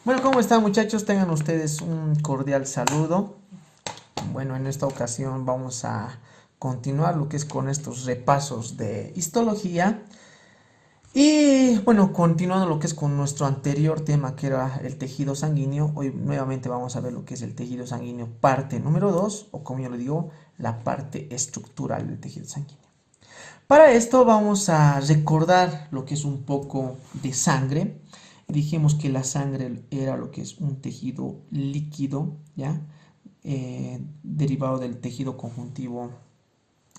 Bueno, ¿cómo están muchachos? Tengan ustedes un cordial saludo. Bueno, en esta ocasión vamos a continuar lo que es con estos repasos de histología. Y bueno, continuando lo que es con nuestro anterior tema que era el tejido sanguíneo, hoy nuevamente vamos a ver lo que es el tejido sanguíneo parte número 2 o como yo le digo, la parte estructural del tejido sanguíneo. Para esto vamos a recordar lo que es un poco de sangre. Dijimos que la sangre era lo que es un tejido líquido, ¿ya? Derivado del tejido conjuntivo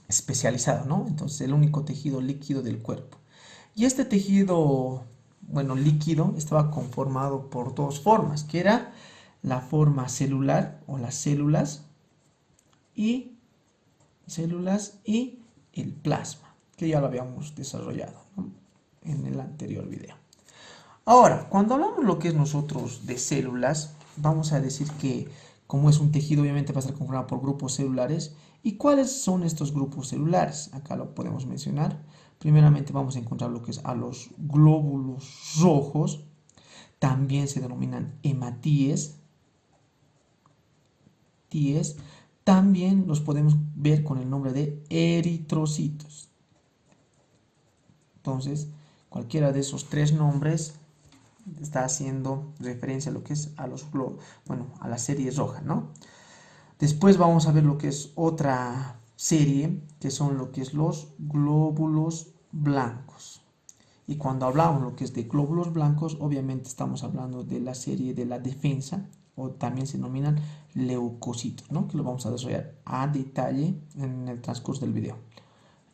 especializado, ¿no? Entonces el único tejido líquido del cuerpo. Y este tejido, bueno, líquido estaba conformado por dos formas, que era la forma celular o las y células y el plasma, que ya lo habíamos desarrollado, ¿no?, en el anterior video. Ahora, cuando hablamos lo que es nosotros de células, vamos a decir que como es un tejido, obviamente va a estar conformado por grupos celulares. ¿Y cuáles son estos grupos celulares? Acá lo podemos mencionar. Primeramente vamos a encontrar lo que es a los glóbulos rojos. También se denominan hematíes. También los podemos ver con el nombre de eritrocitos. Entonces, cualquiera de esos tres nombres está haciendo referencia a lo que es a los a la serie roja, ¿no? Después vamos a ver lo que es otra serie, que son lo que es los glóbulos blancos. Y cuando hablamos lo que es de glóbulos blancos, obviamente estamos hablando de la serie de la defensa, o también se denominan leucocitos, ¿no?, que lo vamos a desarrollar a detalle en el transcurso del video.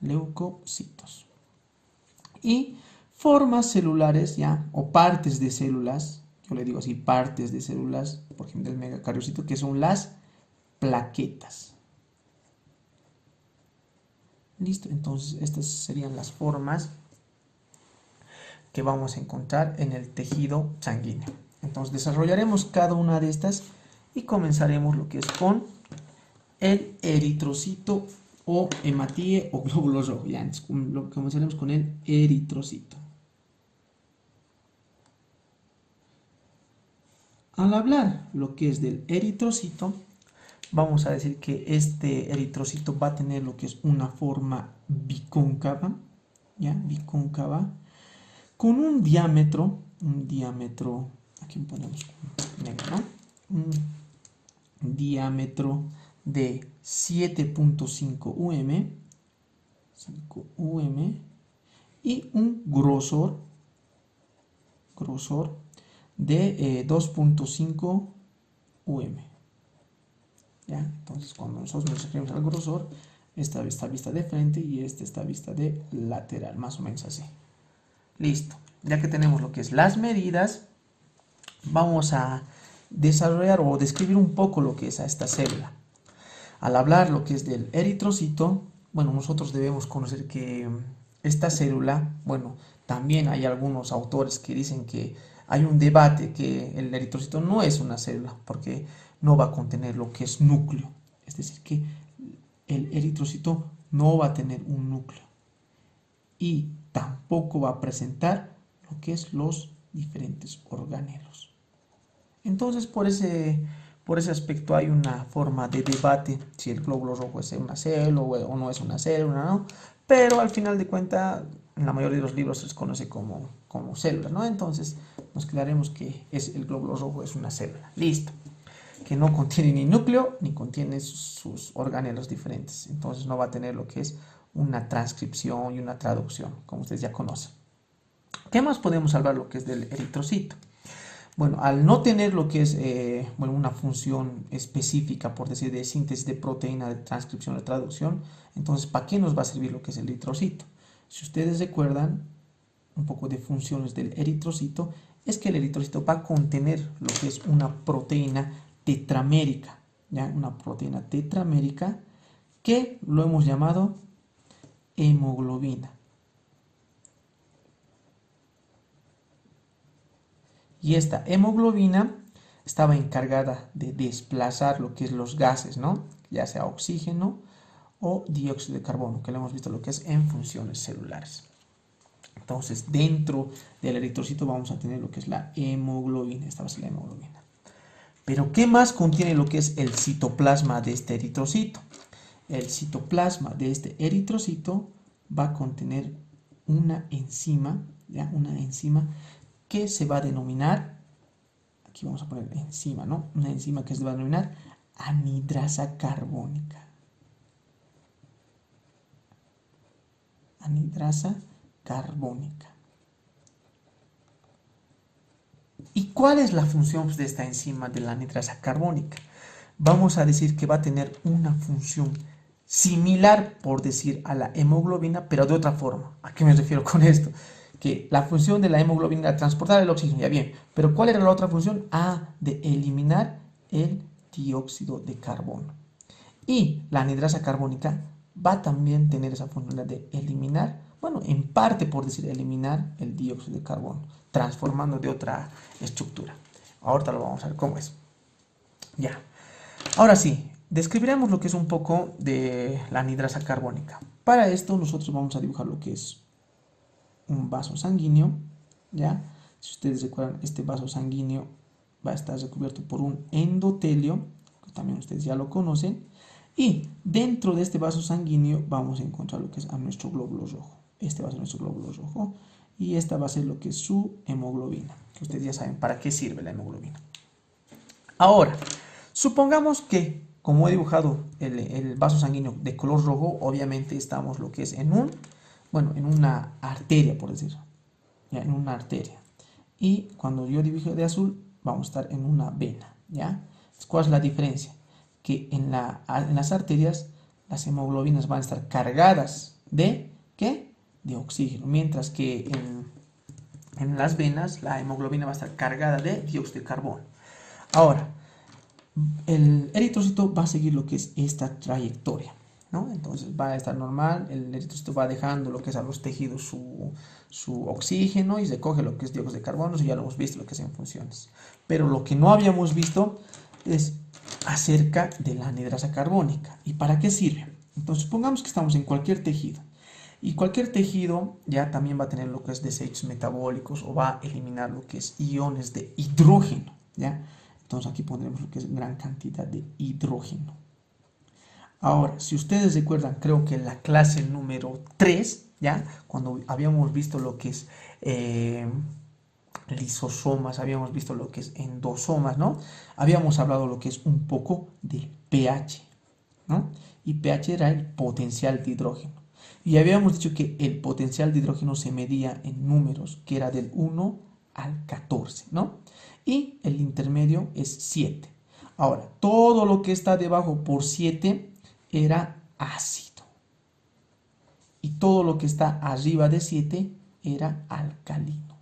Leucocitos. Y formas celulares, ya, o partes de células, yo le digo así, partes de células, por ejemplo, del megacariocito, que son las plaquetas. Listo, entonces estas serían las formas que vamos a encontrar en el tejido sanguíneo. Entonces desarrollaremos cada una de estas y comenzaremos lo que es con el eritrocito o hematíe o glóbulo rojo. Ya, comenzaremos con el eritrocito. Al hablar lo que es del eritrocito, vamos a decir que este eritrocito va a tener lo que es una forma bicóncava, ¿ya? Bicóncava, con un diámetro, aquí ponemos negro, ¿no?, un diámetro de 7.5 UM, y un grosor de 2.5 UM. ¿Ya? Entonces, cuando nosotros nos referimos al grosor, esta está vista de frente y esta está vista de lateral, más o menos así. Listo. Ya que tenemos lo que es las medidas, vamos a desarrollar o describir un poco lo que es a esta célula. Al hablar lo que es del eritrocito, bueno, nosotros debemos conocer que esta célula, bueno, también hay algunos autores que dicen que hay un debate que el eritrocito no es una célula porque no va a contener lo que es núcleo. Es decir, que el eritrocito no va a tener un núcleo y tampoco va a presentar lo que es los diferentes organelos. Entonces, por ese aspecto hay una forma de debate si el glóbulo rojo es una célula o no es una célula, ¿no? Pero al final de cuentas, en la mayoría de los libros se les conoce como célula, ¿no? Entonces nos quedaremos que el glóbulo rojo es una célula. Listo. Que no contiene ni núcleo ni contiene sus organelos diferentes. Entonces no va a tener lo que es una transcripción y una traducción, como ustedes ya conocen. ¿Qué más podemos hablar lo que es del eritrocito? Bueno, al no tener lo que es una función específica, por decir, de síntesis de proteína, de transcripción o traducción, entonces, ¿para qué nos va a servir lo que es el eritrocito? Si ustedes recuerdan un poco de funciones del eritrocito, es que el eritrocito va a contener lo que es una proteína tetramérica, ¿ya? Una proteína tetramérica que lo hemos llamado hemoglobina. Y esta hemoglobina estaba encargada de desplazar lo que es los gases, ¿no?, ya sea oxígeno o dióxido de carbono, que lo hemos visto lo que es en funciones celulares. Entonces, dentro del eritrocito vamos a tener lo que es la hemoglobina. Esta va a ser la hemoglobina. Pero, ¿qué más contiene lo que es el citoplasma de este eritrocito? El citoplasma de este eritrocito va a contener una enzima, ¿ya? Una enzima que se va a denominar, aquí vamos a poner enzima, ¿no? Una enzima que se va a denominar anhidrasa carbónica. Anhidrasa carbónica. ¿Y cuál es la función de esta enzima de la anhidrasa carbónica? Vamos a decir que va a tener una función similar, por decir, a la hemoglobina, pero de otra forma. ¿A qué me refiero con esto? Que la función de la hemoglobina era transportar el oxígeno, ya bien, pero ¿cuál era la otra función? De eliminar el dióxido de carbono. Y la anhidrasa carbónica va a también tener esa función de eliminar, bueno, en parte, por decir, eliminar el dióxido de carbono, transformando de otra estructura. Ahorita lo vamos a ver cómo es. Ya. Ahora sí, describiremos lo que es un poco de la anhidrasa carbónica. Para esto nosotros vamos a dibujar lo que es un vaso sanguíneo, ¿ya? Si ustedes recuerdan, este vaso sanguíneo va a estar recubierto por un endotelio, que también ustedes ya lo conocen, y dentro de este vaso sanguíneo vamos a encontrar lo que es a nuestro glóbulo rojo. Este va a ser nuestro glóbulo rojo y esta va a ser lo que es su hemoglobina, que ustedes ya saben para qué sirve la hemoglobina. Ahora, supongamos que, como he dibujado el vaso sanguíneo de color rojo, obviamente estamos lo que es en una arteria, por decirlo, ¿ya? En una arteria. Y cuando yo dibujo de azul, vamos a estar en una vena, ¿ya? ¿Cuál es la diferencia? Que en las arterias las hemoglobinas van a estar cargadas de, ¿qué? De oxígeno, mientras que en las venas la hemoglobina va a estar cargada de dióxido de carbono. Ahora, el eritrocito va a seguir lo que es esta trayectoria, ¿no? Entonces va a estar normal, el eritrocito va dejando lo que es a los tejidos su oxígeno y se coge lo que es dióxido de carbono, y ya lo hemos visto lo que es en funciones. Pero lo que no habíamos visto es acerca de la anhidrasa carbónica. ¿Y para qué sirve? Entonces supongamos que estamos en cualquier tejido. Y cualquier tejido ya también va a tener lo que es desechos metabólicos o va a eliminar lo que es iones de hidrógeno, ¿ya? Entonces aquí pondremos lo que es gran cantidad de hidrógeno. Ahora, si ustedes recuerdan, creo que en la clase número 3, ¿ya? Cuando habíamos visto lo que es lisosomas, habíamos visto lo que es endosomas, ¿no? Habíamos hablado lo que es un poco del pH, ¿no? Y pH era el potencial de hidrógeno. Y habíamos dicho que el potencial de hidrógeno se medía en números, que era del 1 al 14, ¿no? Y el intermedio es 7. Ahora, todo lo que está debajo por 7 era ácido. Y todo lo que está arriba de 7 era alcalino,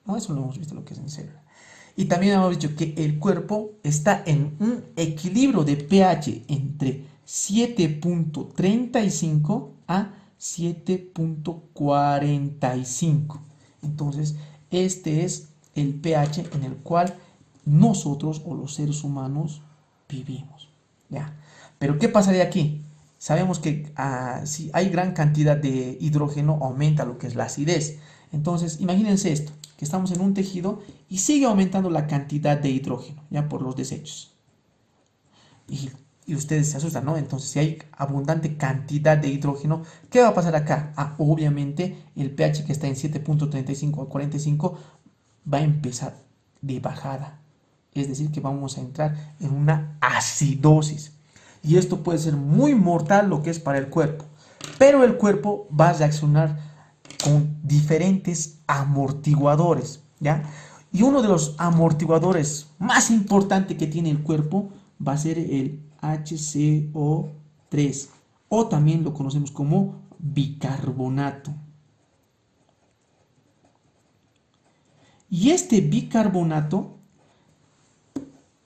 ¿no? Eso lo hemos visto lo que es en célula. Y también hemos dicho que el cuerpo está en un equilibrio de pH entre 7.35 a 7.45. Entonces, este es el pH en el cual nosotros o los seres humanos vivimos, ¿ya? Pero ¿qué pasaría aquí? Sabemos que si hay gran cantidad de hidrógeno aumenta lo que es la acidez. Entonces, imagínense esto, que estamos en un tejido y sigue aumentando la cantidad de hidrógeno, ya por los desechos. Y ustedes se asustan, ¿no? Entonces, si hay abundante cantidad de hidrógeno, ¿qué va a pasar acá? Obviamente, el pH que está en 7.35 a 45 va a empezar de bajada. Es decir, que vamos a entrar en una acidosis. Y esto puede ser muy mortal lo que es para el cuerpo. Pero el cuerpo va a reaccionar con diferentes amortiguadores, ¿ya? Y uno de los amortiguadores más importantes que tiene el cuerpo va a ser el HCO3, o también lo conocemos como bicarbonato. Y este bicarbonato,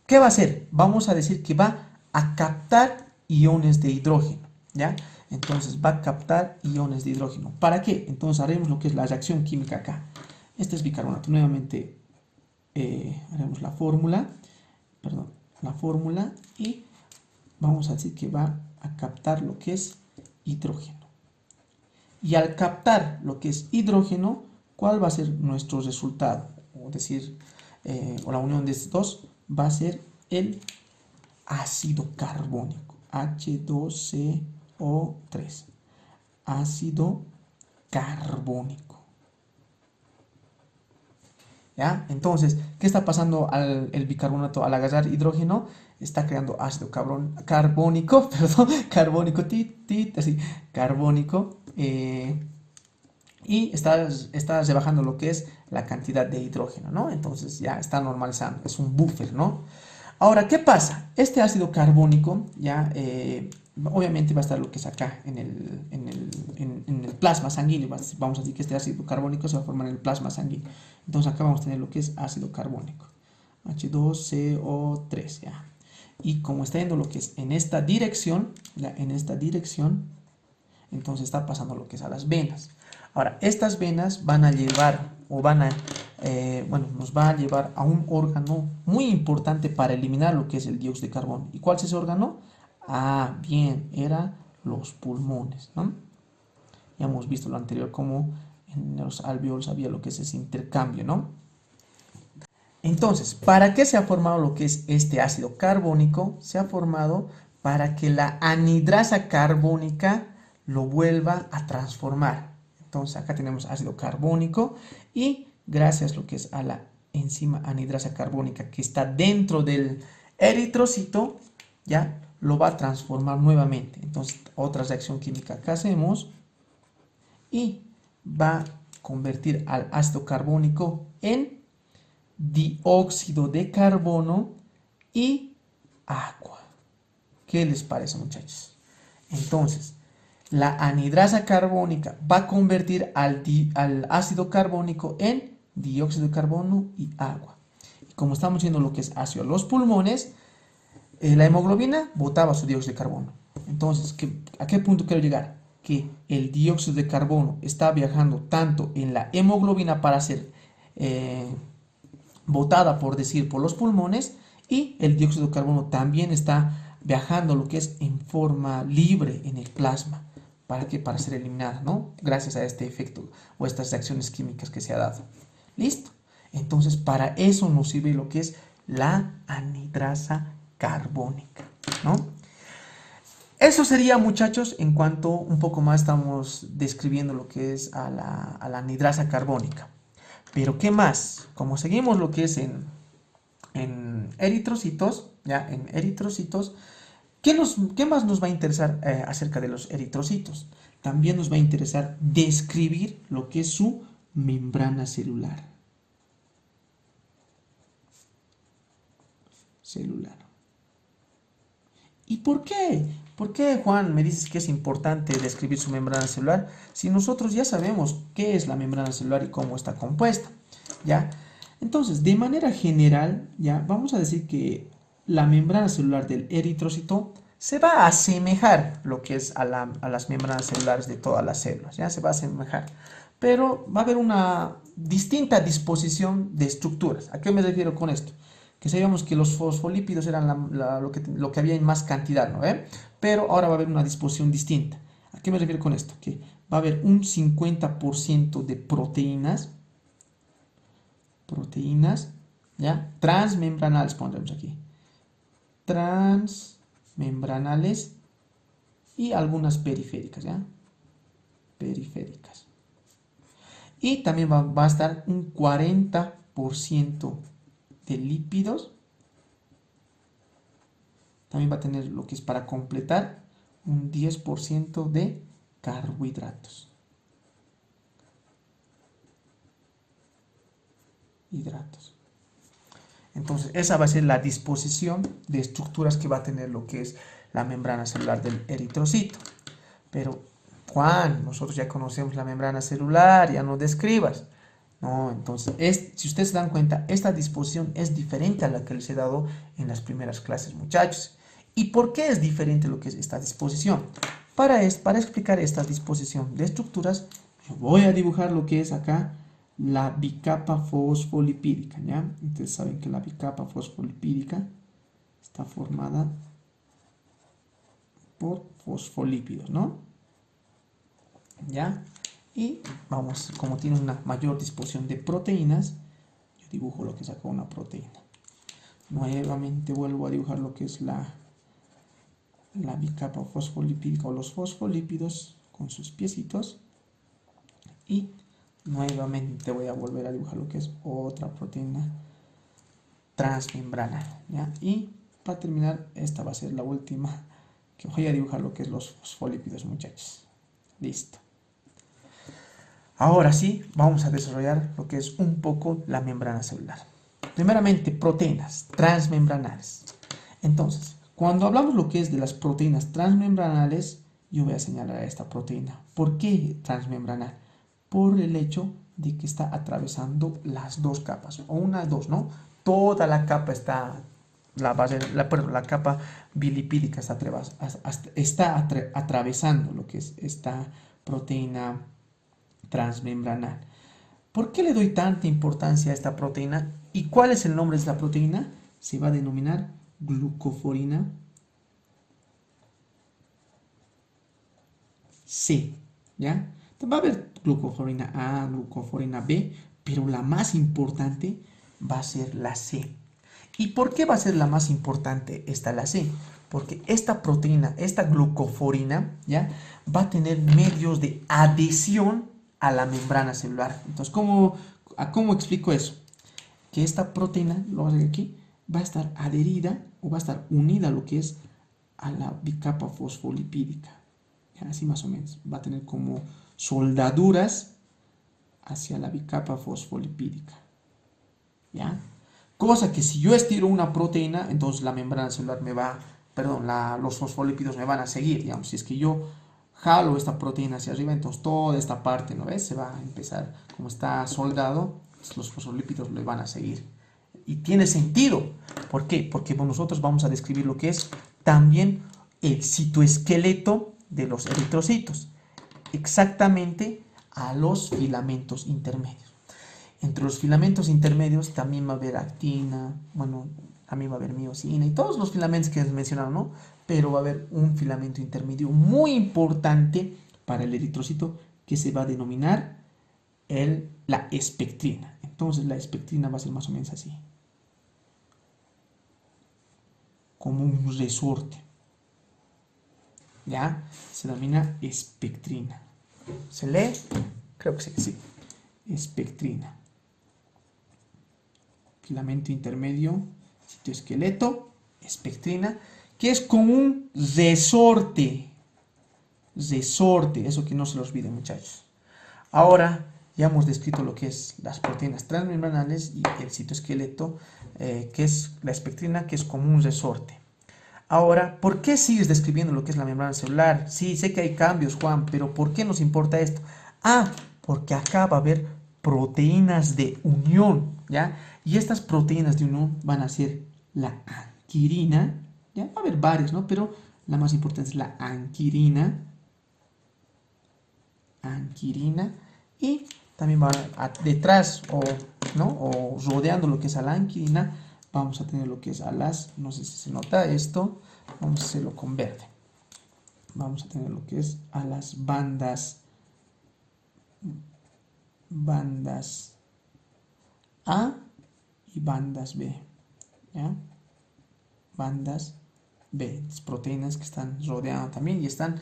¿qué va a hacer? Vamos a decir que va a captar iones de hidrógeno, ¿ya? Entonces va a captar iones de hidrógeno. ¿Para qué? Entonces haremos lo que es la reacción química acá. Este es bicarbonato. Nuevamente haremos la fórmula, y vamos a decir que va a captar lo que es hidrógeno. Y al captar lo que es hidrógeno, ¿cuál va a ser nuestro resultado? O decir, o la unión de estos dos va a ser el ácido carbónico, H2CO3, ácido carbónico. ¿Ya? Entonces, ¿qué está pasando al el bicarbonato? Al agarrar hidrógeno, está creando ácido carbónico, perdón, carbónico, así, carbónico, y está rebajando lo que es la cantidad de hidrógeno, ¿no? Entonces ya está normalizando, es un buffer, ¿no? Ahora, ¿qué pasa? Este ácido carbónico ya obviamente va a estar lo que es acá en el plasma sanguíneo. Vamos a decir que este ácido carbónico se va a formar en el plasma sanguíneo. Entonces acá vamos a tener lo que es ácido carbónico, H2CO3, ¿ya? Y como está yendo lo que es en esta dirección, ya en esta dirección, entonces está pasando lo que es a las venas. Ahora, estas venas van a llevar o bueno, nos va a llevar a un órgano muy importante para eliminar lo que es el dióxido de carbono. ¿Y cuál es ese órgano? Ah, bien, era los pulmones, ¿no? Ya hemos visto lo anterior, como en los alvéolos había lo que es ese intercambio, ¿no? Entonces, ¿para qué se ha formado lo que es este ácido carbónico? Se ha formado para que la anhidrasa carbónica lo vuelva a transformar. Entonces, acá tenemos ácido carbónico y gracias a lo que es a la enzima anhidrasa carbónica que está dentro del eritrocito, ya lo va a transformar nuevamente. Entonces, otra reacción química que hacemos y va a convertir al ácido carbónico en dióxido de carbono y agua. ¿Qué les parece, muchachos? Entonces, la anhidrasa carbónica va a convertir al ácido carbónico en dióxido de carbono y agua. Y como estamos viendo lo que es hacia los pulmones, la hemoglobina botaba su dióxido de carbono. Entonces, ¿a qué punto quiero llegar? Que el dióxido de carbono está viajando tanto en la hemoglobina para ser botada, por decir, por los pulmones, y el dióxido de carbono también está viajando lo que es en forma libre en el plasma. ¿Para qué? Para ser eliminada, ¿no? Gracias a este efecto o estas reacciones químicas que se ha dado. ¿Listo? Entonces, para eso nos sirve lo que es la anhidrasa carbónica, ¿no? Eso sería, muchachos, en cuanto un poco más estamos describiendo lo que es a la anhidrasa carbónica. Pero ¿qué más? Como seguimos lo que es en eritrocitos, ya en eritrocitos, ¿qué más nos va a interesar acerca de los eritrocitos? También nos va a interesar describir lo que es su membrana celular. ¿Y por qué? ¿Por qué, Juan, me dices que es importante describir su membrana celular si nosotros ya sabemos qué es la membrana celular y cómo está compuesta? ¿Ya? Entonces, de manera general, ya vamos a decir que la membrana celular del eritrocito se va a asemejar lo que es a las membranas celulares de todas las células, ya se va a asemejar, pero va a haber una distinta disposición de estructuras. ¿A qué me refiero con esto? Que sabíamos que los fosfolípidos eran lo que había en más cantidad, ¿no? Pero ahora va a haber una disposición distinta. ¿A qué me refiero con esto? Que va a haber un 50% de proteínas, ¿ya? Transmembranales, pondremos aquí. Transmembranales y algunas periféricas, ¿ya? Periféricas. Y también va a estar un 40% de lípidos. También va a tener lo que es para completar un 10% de carbohidratos. Entonces, esa va a ser la disposición de estructuras que va a tener lo que es la membrana celular del eritrocito. Pero, Juan, nosotros ya conocemos la membrana celular, ya no describas. No, entonces, si ustedes se dan cuenta, esta disposición es diferente a la que les he dado en las primeras clases, muchachos. ¿Y por qué es diferente lo que es esta disposición? Para explicar esta disposición de estructuras, yo voy a dibujar lo que es acá la bicapa fosfolipídica, ¿ya? Ustedes saben que la bicapa fosfolipídica está formada por fosfolípidos, ¿no? ¿ya? Y vamos, como tiene una mayor disposición de proteínas, yo dibujo lo que es acá una proteína. Nuevamente vuelvo a dibujar lo que es la bicapa fosfolipídica o los fosfolípidos con sus piecitos. Y nuevamente voy a volver a dibujar lo que es otra proteína transmembranal, ¿ya? Y para terminar, esta va a ser la última que voy a dibujar lo que es los fosfolípidos, muchachos. Listo. Ahora sí, vamos a desarrollar lo que es un poco la membrana celular. Primeramente, proteínas transmembranales. Entonces, cuando hablamos lo que es de las proteínas transmembranales, yo voy a señalar a esta proteína. ¿Por qué transmembranal? Por el hecho de que está atravesando las dos capas, o una, dos, ¿no? Toda la capa está, la capa bilipídica está atravesando lo que es esta proteína transmembranal. ¿Por qué le doy tanta importancia a esta proteína? ¿Y cuál es el nombre de esta proteína? Se va a denominar glucoforina C, ¿ya? Va a haber glucoforina A, glucoforina B, pero la más importante va a ser la C. ¿Y por qué va a ser la más importante la C? Porque esta proteína, esta glucoforina, ¿ya? Va a tener medios de adhesión a la membrana celular. Entonces, ¿cómo explico eso? Que esta proteína, lo voy a hacer aquí, va a estar adherida o va a estar unida a lo que es a la bicapa fosfolipídica. ¿Ya? Así más o menos. Va a tener como soldaduras hacia la bicapa fosfolipídica. ¿Ya? Cosa que si yo estiro una proteína, entonces la membrana celular los fosfolípidos me van a seguir. Digamos, si es que yo jalo esta proteína hacia arriba, entonces toda esta parte, ¿no ves? Se va a empezar, como está soldado, los fosfolípidos le van a seguir. Y tiene sentido. ¿Por qué? Porque nosotros vamos a describir lo que es también el citoesqueleto de los eritrocitos, exactamente a los filamentos intermedios. Entre los filamentos intermedios también va a haber actina, bueno, también va a haber miosina y todos los filamentos que les mencionaron, ¿no? Pero va a haber un filamento intermedio muy importante para el eritrocito que se va a denominar la espectrina. Entonces la espectrina va a ser más o menos así, como un resorte. ¿Ya? Se denomina espectrina. ¿Se lee? Creo que sí. Espectrina. Filamento intermedio, citoesqueleto, espectrina, que es como un resorte. Resorte, eso que no se lo olvide, muchachos. Ahora ya hemos descrito lo que es las proteínas transmembranales y el citoesqueleto, que es la espectrina, que es como un resorte. Ahora, ¿por qué sigues describiendo lo que es la membrana celular? Sí, sé que hay cambios, Juan, pero ¿por qué nos importa esto? Ah, porque acá va a haber proteínas de unión, ¿ya? Y estas proteínas de unión van a ser la anquirina, ¿ya? Va a haber varias, ¿no? Pero la más importante es la anquirina. Y también va detrás o rodeando lo que es a la anquirina, vamos a tener lo que es a no sé si se nota esto, vamos a hacerlo con verde. Vamos a tener lo que es a las bandas A y bandas B, ¿ya? Bandas B, las proteínas que están rodeando también y están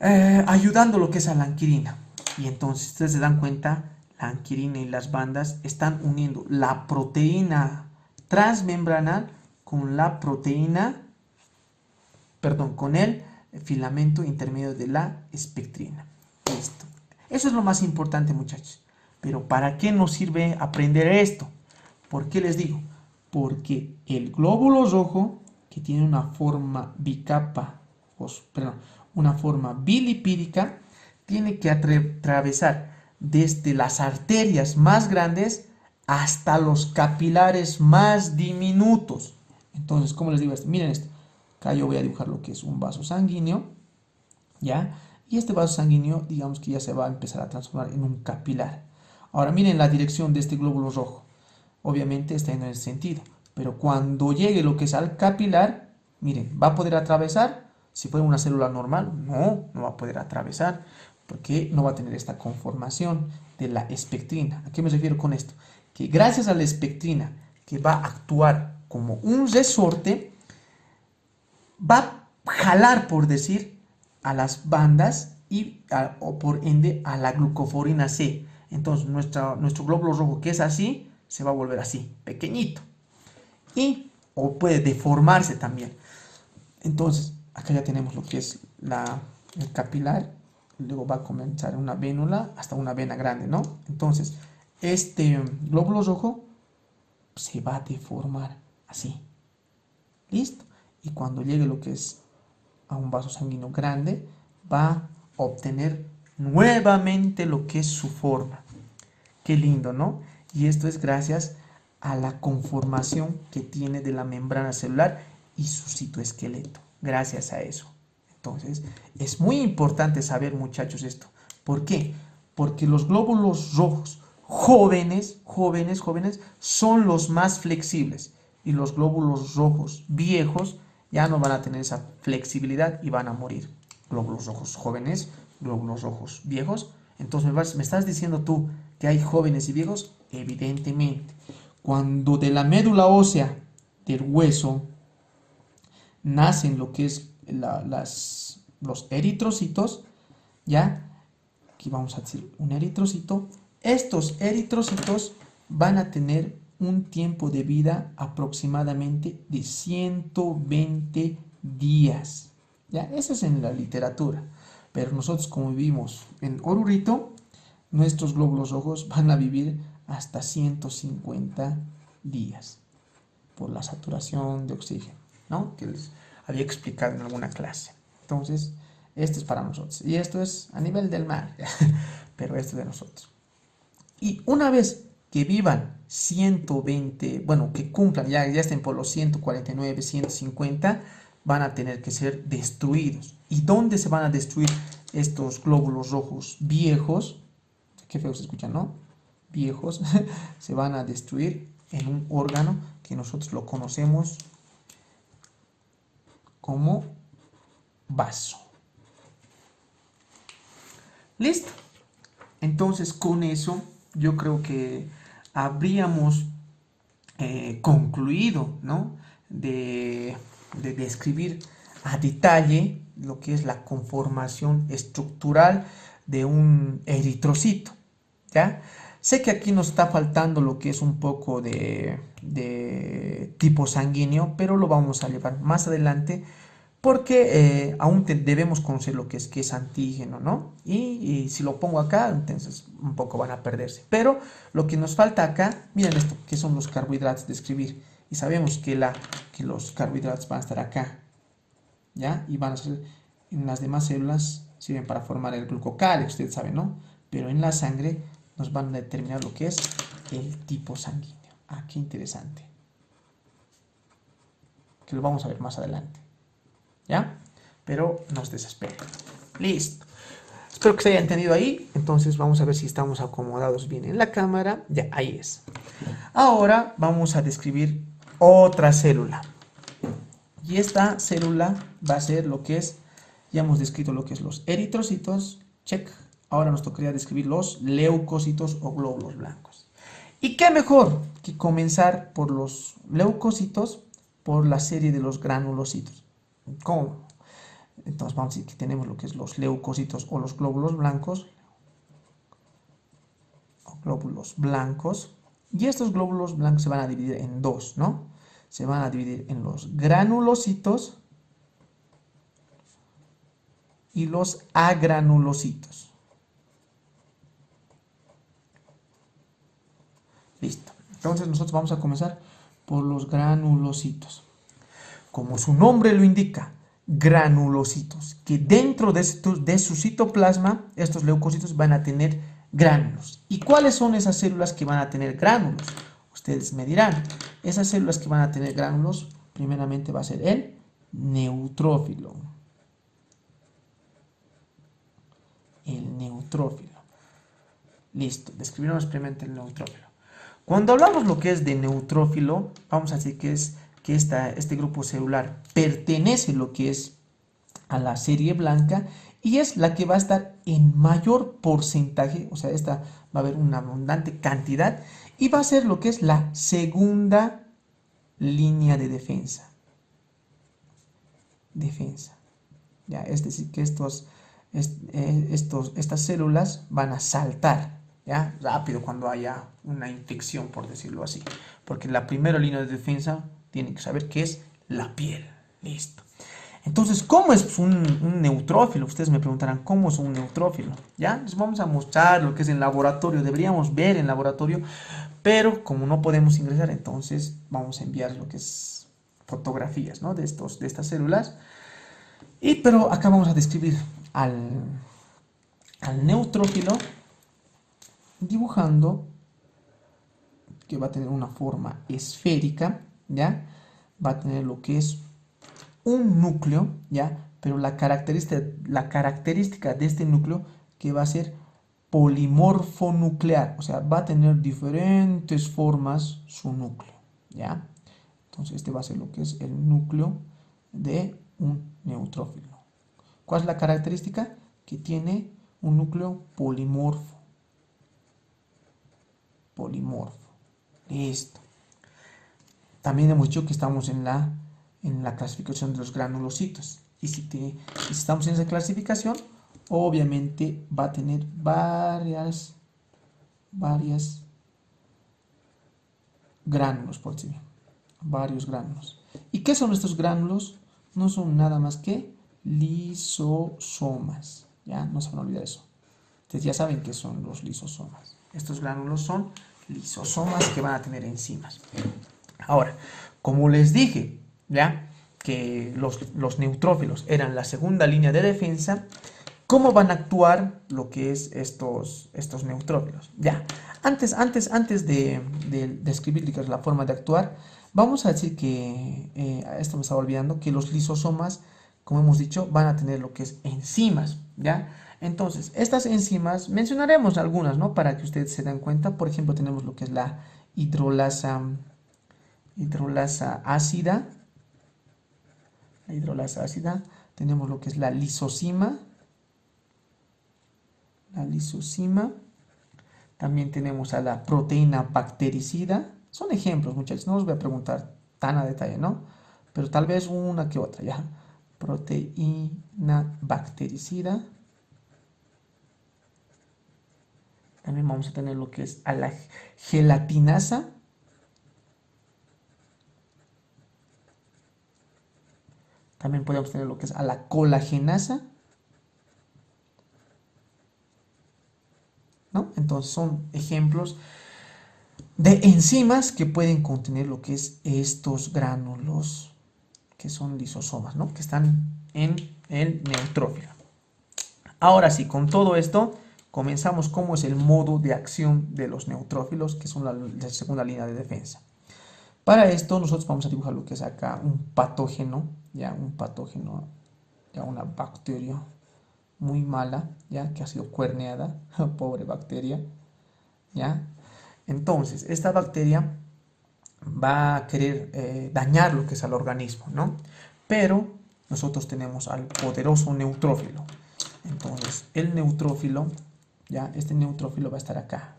ayudando lo que es a la anquirina. Y entonces ustedes se dan cuenta, la anquirina y las bandas están uniendo la proteína transmembranal con la proteína, con el filamento intermedio de la espectrina. Listo. Eso es lo más importante, muchachos. Pero ¿para qué nos sirve aprender esto? ¿Por qué les digo? Porque el glóbulo rojo, que tiene una forma una forma bilipídica, tiene que atravesar desde las arterias más grandes hasta los capilares más diminutos. Entonces, ¿cómo les digo esto? Miren esto. Acá yo voy a dibujar lo que es un vaso sanguíneo, ¿ya? Y este vaso sanguíneo, digamos que ya se va a empezar a transformar en un capilar. Ahora miren la dirección de este glóbulo rojo. Obviamente está en el sentido, pero cuando llegue lo que es al capilar, miren, ¿va a poder atravesar? Si fuera una célula normal, no va a poder atravesar. porque no va a tener esta conformación de la espectrina. ¿A qué me refiero con esto? Que gracias a la espectrina, que va a actuar como un resorte, va a jalar, por decir, a las bandas o por ende a la glucoforina C. Entonces nuestro glóbulo rojo, que es así, se va a volver así, pequeñito. O puede deformarse también. Entonces, acá ya tenemos lo que es el capilar. Luego va a comenzar una vénula hasta una vena grande, ¿no? Entonces, este glóbulo rojo se va a deformar así. ¿Listo? Y cuando llegue lo que es a un vaso sanguíneo grande, va a obtener nuevamente lo que es su forma. Qué lindo, ¿no? Y esto es gracias a la conformación que tiene de la membrana celular y su citoesqueleto. Gracias a eso. Entonces, es muy importante saber, muchachos, esto. ¿Por qué? Porque los glóbulos rojos jóvenes son los más flexibles. Y los glóbulos rojos viejos ya no van a tener esa flexibilidad y van a morir. Glóbulos rojos jóvenes, glóbulos rojos viejos. Entonces, ¿me estás diciendo tú que hay jóvenes y viejos? Evidentemente. Cuando de la médula ósea del hueso nacen lo que es los eritrocitos, ¿ya? Aquí vamos a decir un eritrocito. Estos eritrocitos van a tener un tiempo de vida aproximadamente de 120 días. ¿Ya? Eso es en la literatura. Pero nosotros, como vivimos en Orurito, nuestros glóbulos rojos van a vivir hasta 150 días por la saturación de oxígeno, ¿no? Que les había explicado en alguna clase. Entonces, esto es para nosotros. Y esto es a nivel del mar, pero esto es de nosotros. Y una vez que vivan 120, bueno, que cumplan, ya estén por los 149, 150, van a tener que ser destruidos. ¿Y dónde se van a destruir estos glóbulos rojos viejos? Qué feo se escucha, ¿no? Viejos. Se van a destruir en un órgano que nosotros lo conocemos como vaso. ¿Listo? Entonces, con eso yo creo que habríamos concluido, ¿no? De describir a detalle lo que es la conformación estructural de un eritrocito, ¿ya? Sé que aquí nos está faltando lo que es un poco de tipo sanguíneo, pero lo vamos a llevar más adelante porque aún debemos conocer lo que es antígeno, ¿no? Y si lo pongo acá, entonces un poco van a perderse. Pero lo que nos falta acá, miren esto, que son los carbohidratos de escribir. Y sabemos que los carbohidratos van a estar acá, ¿ya? Y van a ser, en las demás células sirven para formar el glucocáleo, ustedes saben, ¿no? Pero en la sangre nos van a determinar lo que es el tipo sanguíneo. Ah, qué interesante. Que lo vamos a ver más adelante. ¿Ya? Pero no se desesperen. Listo. Espero que se haya entendido ahí. Entonces vamos a ver si estamos acomodados bien en la cámara. Ya, ahí es. Ahora vamos a describir otra célula. Y esta célula va a ser lo que es, ya hemos descrito lo que es los eritrocitos. Check. Ahora nos tocaría describir los leucocitos o glóbulos blancos. ¿Y qué mejor que comenzar por los leucocitos, por la serie de los granulocitos? ¿Cómo? Entonces vamos a decir que tenemos lo que es los leucocitos o los glóbulos blancos. Y estos glóbulos blancos se van a dividir en dos, ¿no? Se van a dividir en los granulocitos y los agranulocitos. Listo. Entonces nosotros vamos a comenzar por los granulocitos. Como su nombre lo indica, granulocitos, que dentro de su citoplasma, estos leucocitos van a tener gránulos. ¿Y cuáles son esas células que van a tener gránulos? Ustedes me dirán, esas células que van a tener gránulos, primeramente va a ser el neutrófilo. El neutrófilo. Listo, describimos primeramente el neutrófilo. Cuando hablamos lo que es de neutrófilo, vamos a decir que este grupo celular pertenece lo que es a la serie blanca y es la que va a estar en mayor porcentaje, o sea, esta va a haber una abundante cantidad y va a ser lo que es la segunda línea de defensa. Ya, es decir, que estas células van a saltar, ¿ya? Rápido cuando haya una infección, por decirlo así. Porque la primera línea de defensa tienen que saber que es la piel. Listo. Entonces, ¿cómo es un neutrófilo? Ustedes me preguntarán, ¿cómo es un neutrófilo? ¿Ya? Les vamos a mostrar lo que es en laboratorio. Deberíamos ver en laboratorio, pero como no podemos ingresar, entonces vamos a enviar lo que es fotografías, ¿no? de estas células. Pero acá vamos a describir al neutrófilo dibujando que va a tener una forma esférica, ¿ya? Va a tener lo que es un núcleo, ¿ya? Pero la característica de este núcleo que va a ser polimorfo nuclear, o sea, va a tener diferentes formas su núcleo, ¿ya? Entonces este va a ser lo que es el núcleo de un neutrófilo. ¿Cuál es la característica? Que tiene un núcleo polimorfo. Listo. También hemos dicho que estamos en la clasificación de los granulocitos. Y si estamos en esa clasificación, obviamente va a tener varias gránulos, por decirlo. Varios gránulos. ¿Y qué son estos gránulos? No son nada más que lisosomas. Ya, no se van a olvidar eso. Ustedes ya saben qué son los lisosomas. Estos gránulos son lisosomas que van a tener enzimas. Ahora, como les dije, ya que los neutrófilos eran la segunda línea de defensa, ¿cómo van a actuar lo que es estos neutrófilos? Ya, antes de describir la forma de actuar, vamos a decir que, esto me estaba olvidando, que los lisosomas, como hemos dicho, van a tener lo que es enzimas, ¿ya? Entonces, estas enzimas, mencionaremos algunas, ¿no? Para que ustedes se den cuenta. Por ejemplo, tenemos lo que es la hidrolasa ácida. La hidrolasa ácida. Tenemos lo que es la lisosima. También tenemos a la proteína bactericida. Son ejemplos, muchachos. No os voy a preguntar tan a detalle, ¿no? Pero tal vez una que otra, ¿ya? Proteína bactericida. También vamos a tener lo que es a la gelatinasa. También podemos tener lo que es a la colagenasa, ¿no? Entonces son ejemplos de enzimas que pueden contener lo que es estos gránulos, que son lisosomas, ¿no? Que están en el neutrófilo. Ahora sí, con todo esto, comenzamos cómo es el modo de acción de los neutrófilos, que son la segunda línea de defensa. Para esto nosotros vamos a dibujar lo que es acá un patógeno, ya una bacteria muy mala, ya que ha sido cuerneada, pobre bacteria, ya. Entonces, esta bacteria va a querer dañar lo que es al organismo, ¿no? Pero nosotros tenemos al poderoso neutrófilo. Entonces, el neutrófilo, ya, este neutrófilo va a estar acá.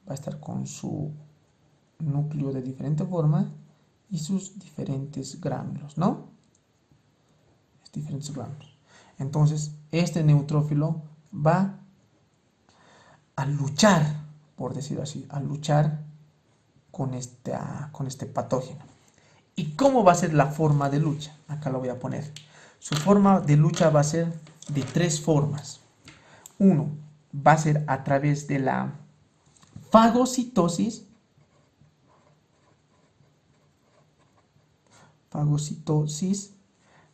Va a estar con su núcleo de diferente forma y sus diferentes gránulos, ¿no? Diferentes gránulos. Entonces, este neutrófilo va a luchar, por decirlo así, a luchar con este patógeno. ¿Y cómo va a ser la forma de lucha? Acá lo voy a poner. Su forma de lucha va a ser de tres formas. Uno, va a ser a través de la fagocitosis.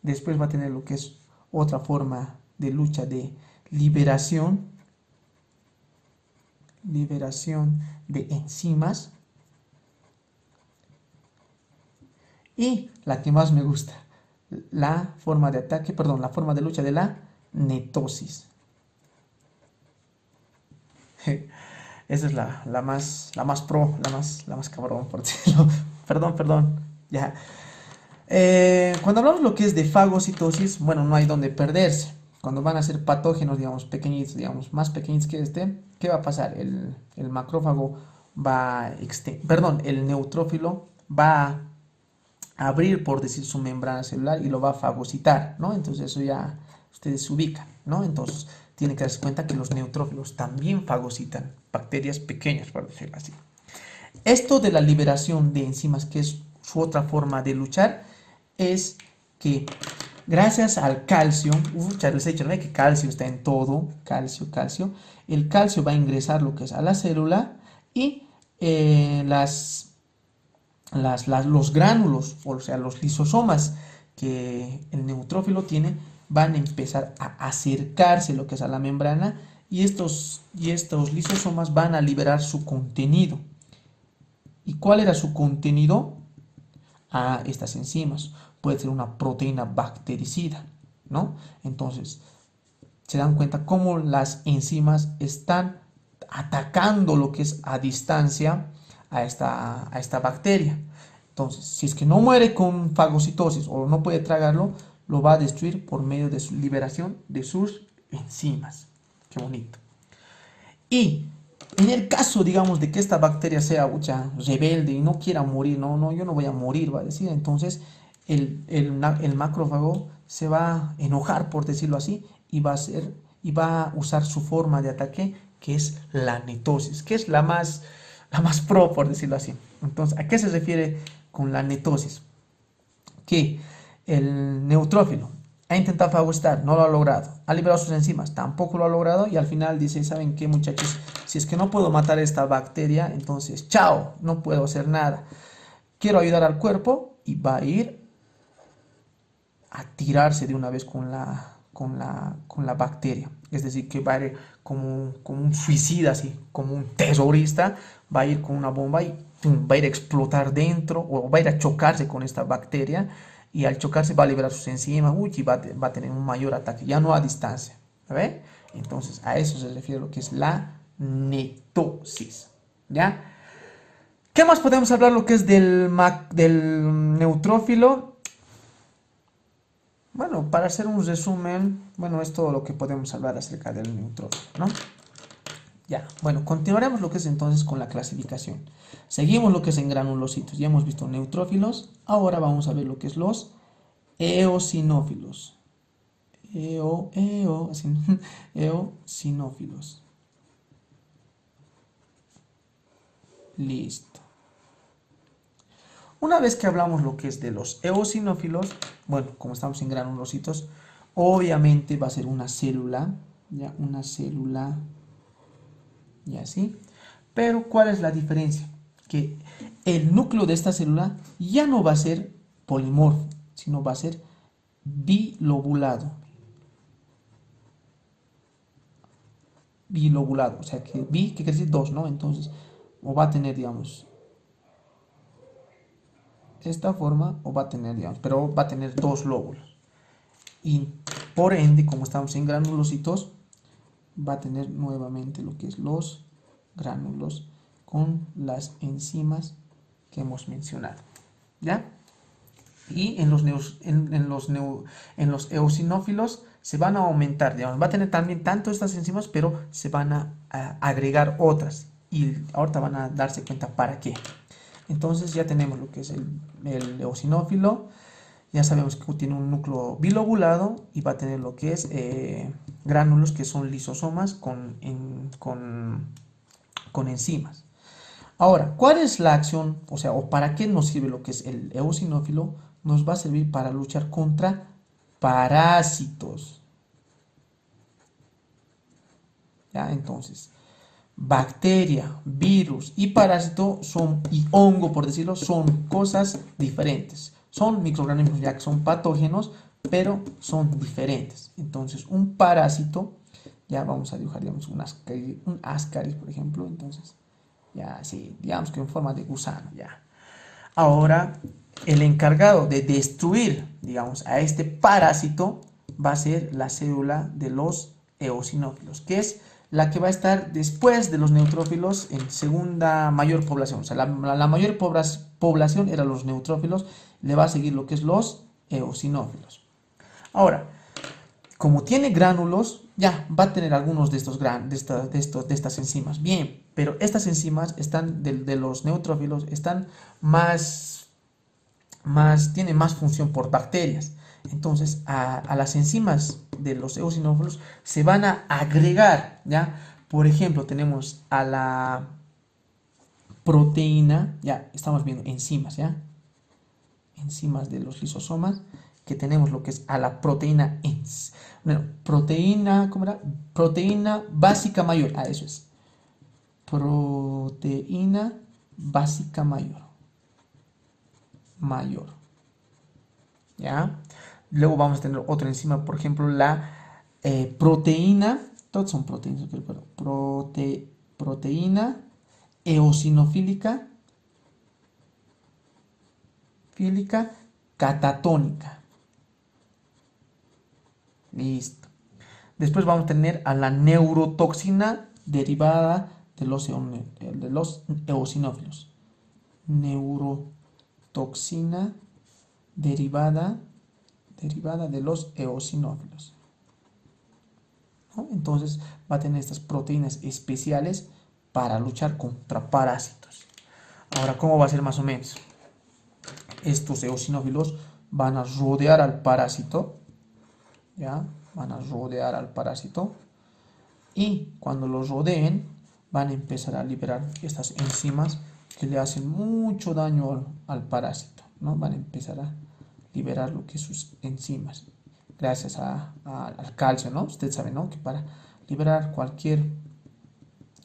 Después va a tener lo que es otra forma de lucha de liberación de enzimas. Y la que más me gusta, la forma de lucha de la netosis. Esa es la más pro, la más cabrón, por decirlo. Perdón, ya. Cuando hablamos lo que es de fagocitosis, bueno, no hay donde perderse. Cuando van a ser patógenos, digamos, pequeñitos, digamos, más pequeños que este, ¿qué va a pasar? El macrófago va a perdón, el neutrófilo va a abrir, por decir, su membrana celular y lo va a fagocitar, ¿no? Entonces eso ya ustedes se ubican, ¿no? Entonces tienen que darse cuenta que los neutrófilos también fagocitan bacterias pequeñas, por decirlo así. Esto de la liberación de enzimas, que es su otra forma de luchar, es que gracias al calcio, ya les he dicho, ¿no? Que calcio está en todo, calcio, calcio, el calcio va a ingresar lo que es a la célula y los gránulos, o sea, los lisosomas que el neutrófilo tiene, van a empezar a acercarse lo que es a la membrana y estos lisosomas van a liberar su contenido. ¿Y cuál era su contenido? A estas enzimas. Puede ser una proteína bactericida, ¿no? Entonces, se dan cuenta cómo las enzimas están atacando lo que es a distancia a esta bacteria. Entonces, si es que no muere con fagocitosis o no puede tragarlo, lo va a destruir por medio de su liberación de sus enzimas. Qué bonito. Y en el caso, digamos, de que esta bacteria sea rebelde y no quiera morir, no, yo no voy a morir, va a decir, entonces el macrófago se va a enojar, por decirlo así, y va a usar su forma de ataque, que es la netosis, que es la más pro, por decirlo así. Entonces, ¿a qué se refiere con la netosis? Que el neutrófilo ha intentado fagocitar, no lo ha logrado, ha liberado sus enzimas, tampoco lo ha logrado, y al final dice, ¿saben qué, muchachos? Si es que no puedo matar esta bacteria, entonces chao, no puedo hacer nada. Quiero ayudar al cuerpo y va a ir a tirarse de una vez con la bacteria. Es decir, que va a ir como un suicida, así, como un terrorista, va a ir con una bomba y pum, va a ir a explotar dentro o va a ir a chocarse con esta bacteria, y al chocarse va a liberar sus enzimas, y va a tener un mayor ataque, ya no a distancia. ¿Ve? Entonces a eso se refiere lo que es la netosis. ¿Ya? ¿Qué más podemos hablar lo que es del neutrófilo? Bueno, para hacer un resumen, bueno, es todo lo que podemos hablar acerca del neutrófilo, ¿no? Ya, bueno, continuaremos lo que es entonces con la clasificación. Seguimos lo que es en granulocitos. Ya hemos visto neutrófilos. Ahora vamos a ver lo que es los eosinófilos. Eosinófilos. Listo. Una vez que hablamos lo que es de los eosinófilos, bueno, como estamos en granulocitos, obviamente va a ser una célula, ya, una célula, y así. Pero, ¿cuál es la diferencia? Que el núcleo de esta célula ya no va a ser polimorfo, sino va a ser bilobulado. Bilobulado, o sea que bi, que quiere decir dos, ¿no? Entonces, o va a tener, digamos, esta forma, o va a tener, digamos, pero va a tener dos lóbulos. Y por ende, como estamos en granulocitos, va a tener nuevamente lo que es los gránulos con las enzimas que hemos mencionado. ¿Ya? Y en los eosinófilos se van a aumentar, digamos, va a tener también tanto estas enzimas, pero se van a agregar otras. Y ahorita van a darse cuenta para qué. Entonces ya tenemos lo que es el eosinófilo. Ya sabemos que tiene un núcleo bilobulado y va a tener lo que es gránulos, que son lisosomas con enzimas. Ahora, ¿cuál es la acción? O sea, o para qué nos sirve lo que es el eosinófilo. Nos va a servir para luchar contra parásitos. ¿Ya? Entonces, bacteria, virus y parásito y hongo, por decirlo, son cosas diferentes. Son microorganismos ya que son patógenos, pero son diferentes. Entonces, un parásito, ya vamos a dibujar, digamos, un ascaris, por ejemplo. Entonces, ya así, digamos que en forma de gusano, ya. Ahora, el encargado de destruir, digamos, a este parásito va a ser la célula de los eosinófilos, que es la que va a estar después de los neutrófilos en segunda mayor población. O sea, la mayor población eran los neutrófilos, le va a seguir lo que es los eosinófilos. Ahora, como tiene gránulos, ya va a tener algunos de estas enzimas. Bien, pero estas enzimas están de los neutrófilos, están tienen más función por bacterias. Entonces, a las enzimas de los eosinófilos se van a agregar, ¿ya? Por ejemplo, tenemos a la proteína, ya estamos viendo enzimas, ¿ya? Enzimas de los lisosomas, que tenemos lo que es a la proteína proteína, ¿cómo era? Proteína básica mayor, eso es. Proteína básica mayor. ¿Ya? Luego vamos a tener otra enzima, por ejemplo, la proteína, todos son proteínas, pero proteína eosinofílica catatónica. Listo. Después vamos a tener a la neurotoxina derivada de los eosinófilos. Neurotoxina derivada de los eosinófilos, ¿no? Entonces va a tener estas proteínas especiales para luchar contra parásitos. Ahora, ¿cómo va a ser más o menos? Estos eosinófilos van a rodear al parásito, ¿ya? Van a rodear al parásito, y cuando los rodeen van a empezar a liberar estas enzimas que le hacen mucho daño al parásito, ¿no? Van a empezar a liberar lo que es sus enzimas, gracias al calcio, ¿no? Usted sabe, ¿no? Que para liberar cualquier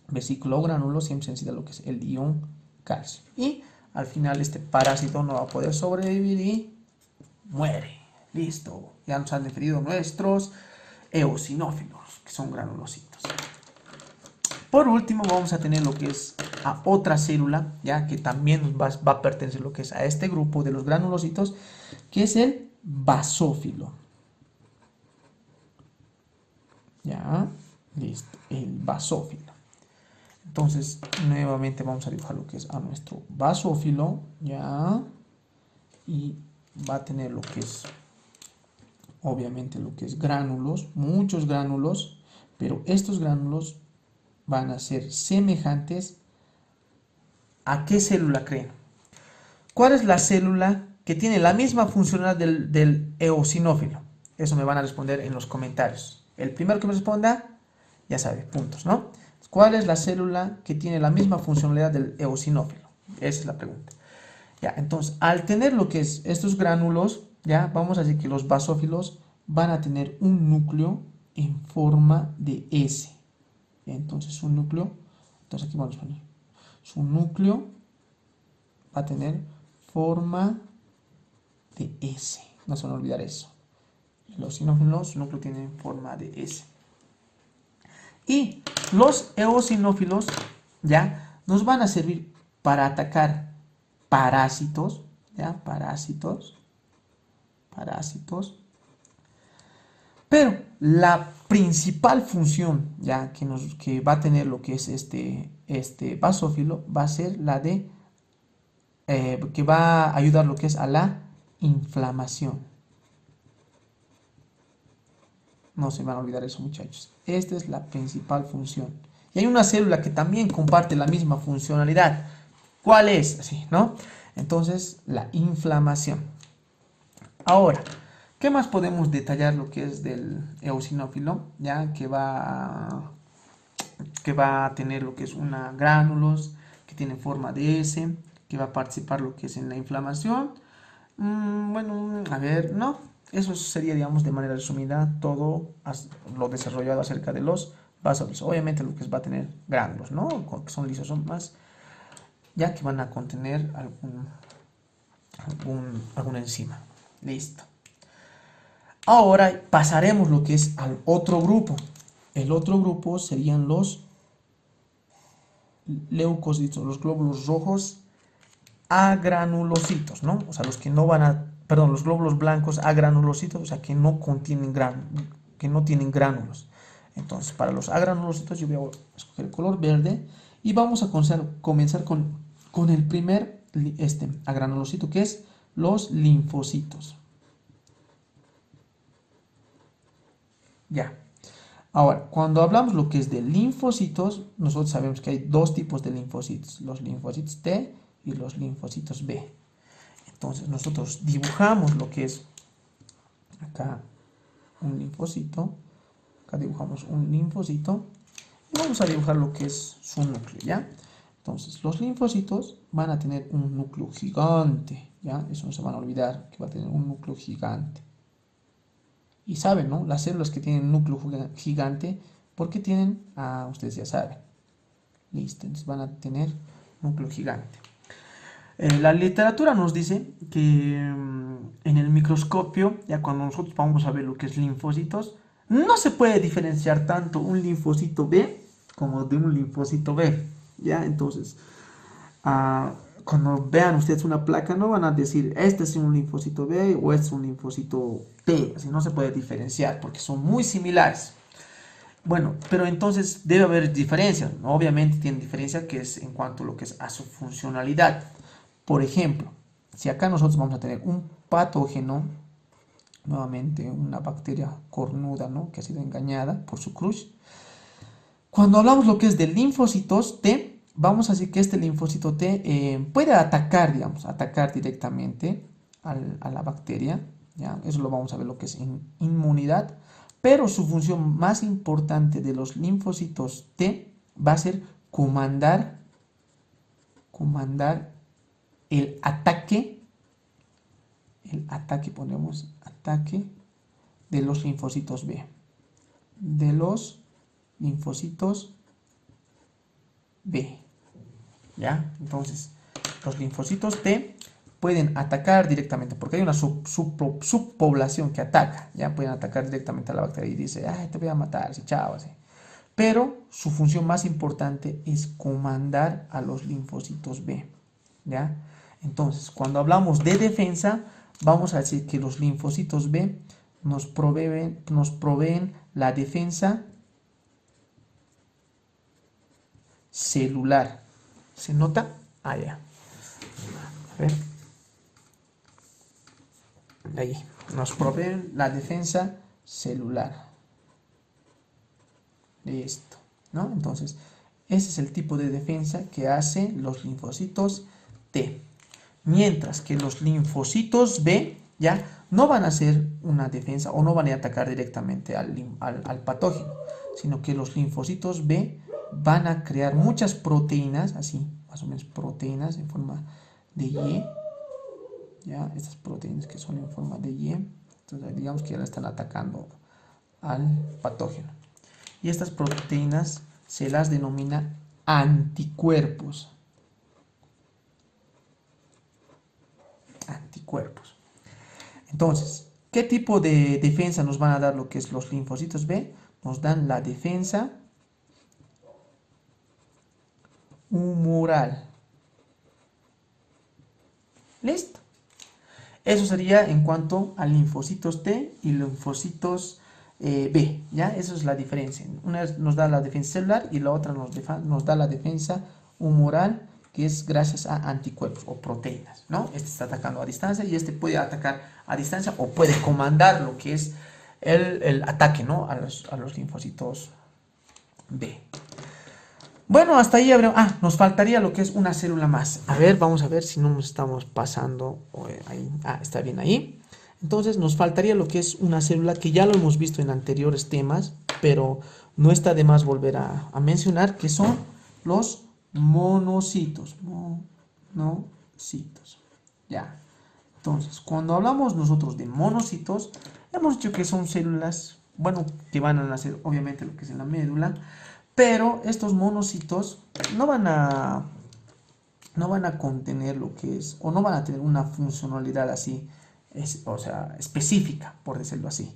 vesícula o gránulo siempre se necesita lo que es el ion calcio. Y al final este parásito no va a poder sobrevivir y muere. Listo. Ya nos han definido nuestros eosinófilos, que son granulocitos. Por último vamos a tener lo que es a otra célula, ya que también va a pertenecer lo que es a este grupo de los granulocitos, que es el basófilo. Ya, listo, el basófilo. Entonces, nuevamente vamos a dibujar lo que es a nuestro basófilo, ya, y va a tener lo que es, obviamente, lo que es gránulos, muchos gránulos, pero estos gránulos van a ser semejantes a ¿qué célula creen? ¿Cuál es la célula que tiene la misma funcionalidad del eosinófilo? Eso me van a responder en los comentarios. El primero que me responda, ya sabe, puntos, ¿no? ¿Cuál es la célula que tiene la misma funcionalidad del eosinófilo? Esa es la pregunta. Ya, entonces, al tener lo que es estos gránulos, ya, vamos a decir que los basófilos van a tener un núcleo en forma de S. Ya, entonces, un núcleo, entonces aquí vamos a poner, su núcleo va a tener forma de S. No se van a olvidar eso. Los eosinófilos, su núcleo tiene forma de S. Y los eosinófilos, ya, nos van a servir para atacar parásitos, ya, parásitos. Pero la principal función, ya, que va a tener lo que es este basófilo, va a ser la de, que va a ayudar lo que es a la inflamación. No se van a olvidar eso, muchachos. Esta es la principal función. Y hay una célula que también comparte la misma funcionalidad. ¿Cuál es? Así, ¿no? Entonces, la inflamación. Ahora, ¿qué más podemos detallar lo que es del eosinófilo? Ya que va a tener lo que es una gránulos, que tiene forma de S, que va a participar lo que es en la inflamación. Bueno, a ver, no. Eso sería, digamos, de manera resumida todo lo desarrollado acerca de los basófilos. Obviamente lo que va a tener gránulos, ¿no? Que son lisosomas, ya que van a contener alguna enzima. Listo. Ahora pasaremos lo que es al otro grupo. El otro grupo serían los leucocitos, los glóbulos rojos agranulocitos, ¿no? O sea, los que no van a, perdón, los glóbulos blancos agranulocitos, o sea, que no contienen que no tienen gránulos. Entonces, para los agranulocitos yo voy a escoger el color verde y vamos a comenzar con el primer agranulocito, que es los linfocitos. Ya. Ahora, cuando hablamos lo que es de linfocitos, nosotros sabemos que hay dos tipos de linfocitos, los linfocitos T y los linfocitos B. Entonces, nosotros dibujamos lo que es acá un linfocito, acá dibujamos un linfocito y vamos a dibujar lo que es su núcleo, ¿ya? Entonces, los linfocitos van a tener un núcleo gigante, ¿ya? Eso no se van a olvidar, que va a tener un núcleo gigante. Y saben, ¿no? Las células que tienen núcleo gigante, ¿por qué tienen? Ah, ustedes ya saben. Listo, entonces van a tener núcleo gigante. La literatura nos dice que en el microscopio, ya cuando nosotros vamos a ver lo que es linfocitos, no se puede diferenciar tanto un linfocito B como de un linfocito B. ¿Ya? Entonces, cuando vean ustedes una placa, no van a decir, este es un linfocito B o este es un linfocito T. Así no se puede diferenciar porque son muy similares. Bueno, pero entonces debe haber diferencias. Obviamente tienen diferencia que es en cuanto a lo que es a su funcionalidad. Por ejemplo, si acá nosotros vamos a tener un patógeno, nuevamente una bacteria cornuda, ¿no? Que ha sido engañada por su crush. Cuando hablamos lo que es de linfocitos T, vamos a decir que este linfocito T puede atacar, digamos, atacar directamente a la bacteria, ¿ya? Eso lo vamos a ver lo que es inmunidad, pero su función más importante de los linfocitos T va a ser comandar el ataque, ponemos ataque de los linfocitos B, de los linfocitos B, ¿ya? Entonces, los linfocitos T pueden atacar directamente, porque hay una subpoblación que ataca, ya pueden atacar directamente a la bacteria y dice, ay, te voy a matar, así, chao, así. Pero su función más importante es comandar a los linfocitos B, ¿ya? Entonces, cuando hablamos de defensa, vamos a decir que los linfocitos B nos proveen la defensa celular. ¿Se nota? Ah, ya. A ver. Ahí. Nos proveen la defensa celular. Listo, ¿no? Entonces, ese es el tipo de defensa que hacen los linfocitos T. Mientras que los linfocitos B, ya, no van a hacer una defensa o no van a atacar directamente al patógeno, sino que los linfocitos B van a crear muchas proteínas, así, más o menos proteínas en forma de Y, ya, estas proteínas que son en forma de Y, entonces digamos que ya le están atacando al patógeno. Y estas proteínas se las denomina anticuerpos. Anticuerpos. Entonces, ¿qué tipo de defensa nos van a dar lo que es los linfocitos B? Nos dan la defensa humoral. ¿Listo? Eso sería en cuanto a linfocitos T y linfocitos B, ¿ya? Eso es la diferencia. Una nos da la defensa celular y la otra nos da la defensa humoral, que es gracias a anticuerpos o proteínas, ¿no? Este está atacando a distancia y este puede atacar a distancia o puede comandar lo que es el ataque, ¿no? A los linfocitos B. Bueno, hasta ahí habrá... Ah, nos faltaría lo que es una célula más. A ver, vamos a ver si no nos estamos pasando. Ahí. Ah, está bien ahí. Entonces nos faltaría lo que es una célula que ya lo hemos visto en anteriores temas, pero no está de más volver a mencionar, que son los monocitos. Monocitos. Ya. Entonces, cuando hablamos nosotros de monocitos, hemos dicho que son células, bueno, que van a nacer obviamente lo que es en la médula, pero estos monocitos no van a contener lo que es, o no van a tener una funcionalidad así, o sea, específica, por decirlo así.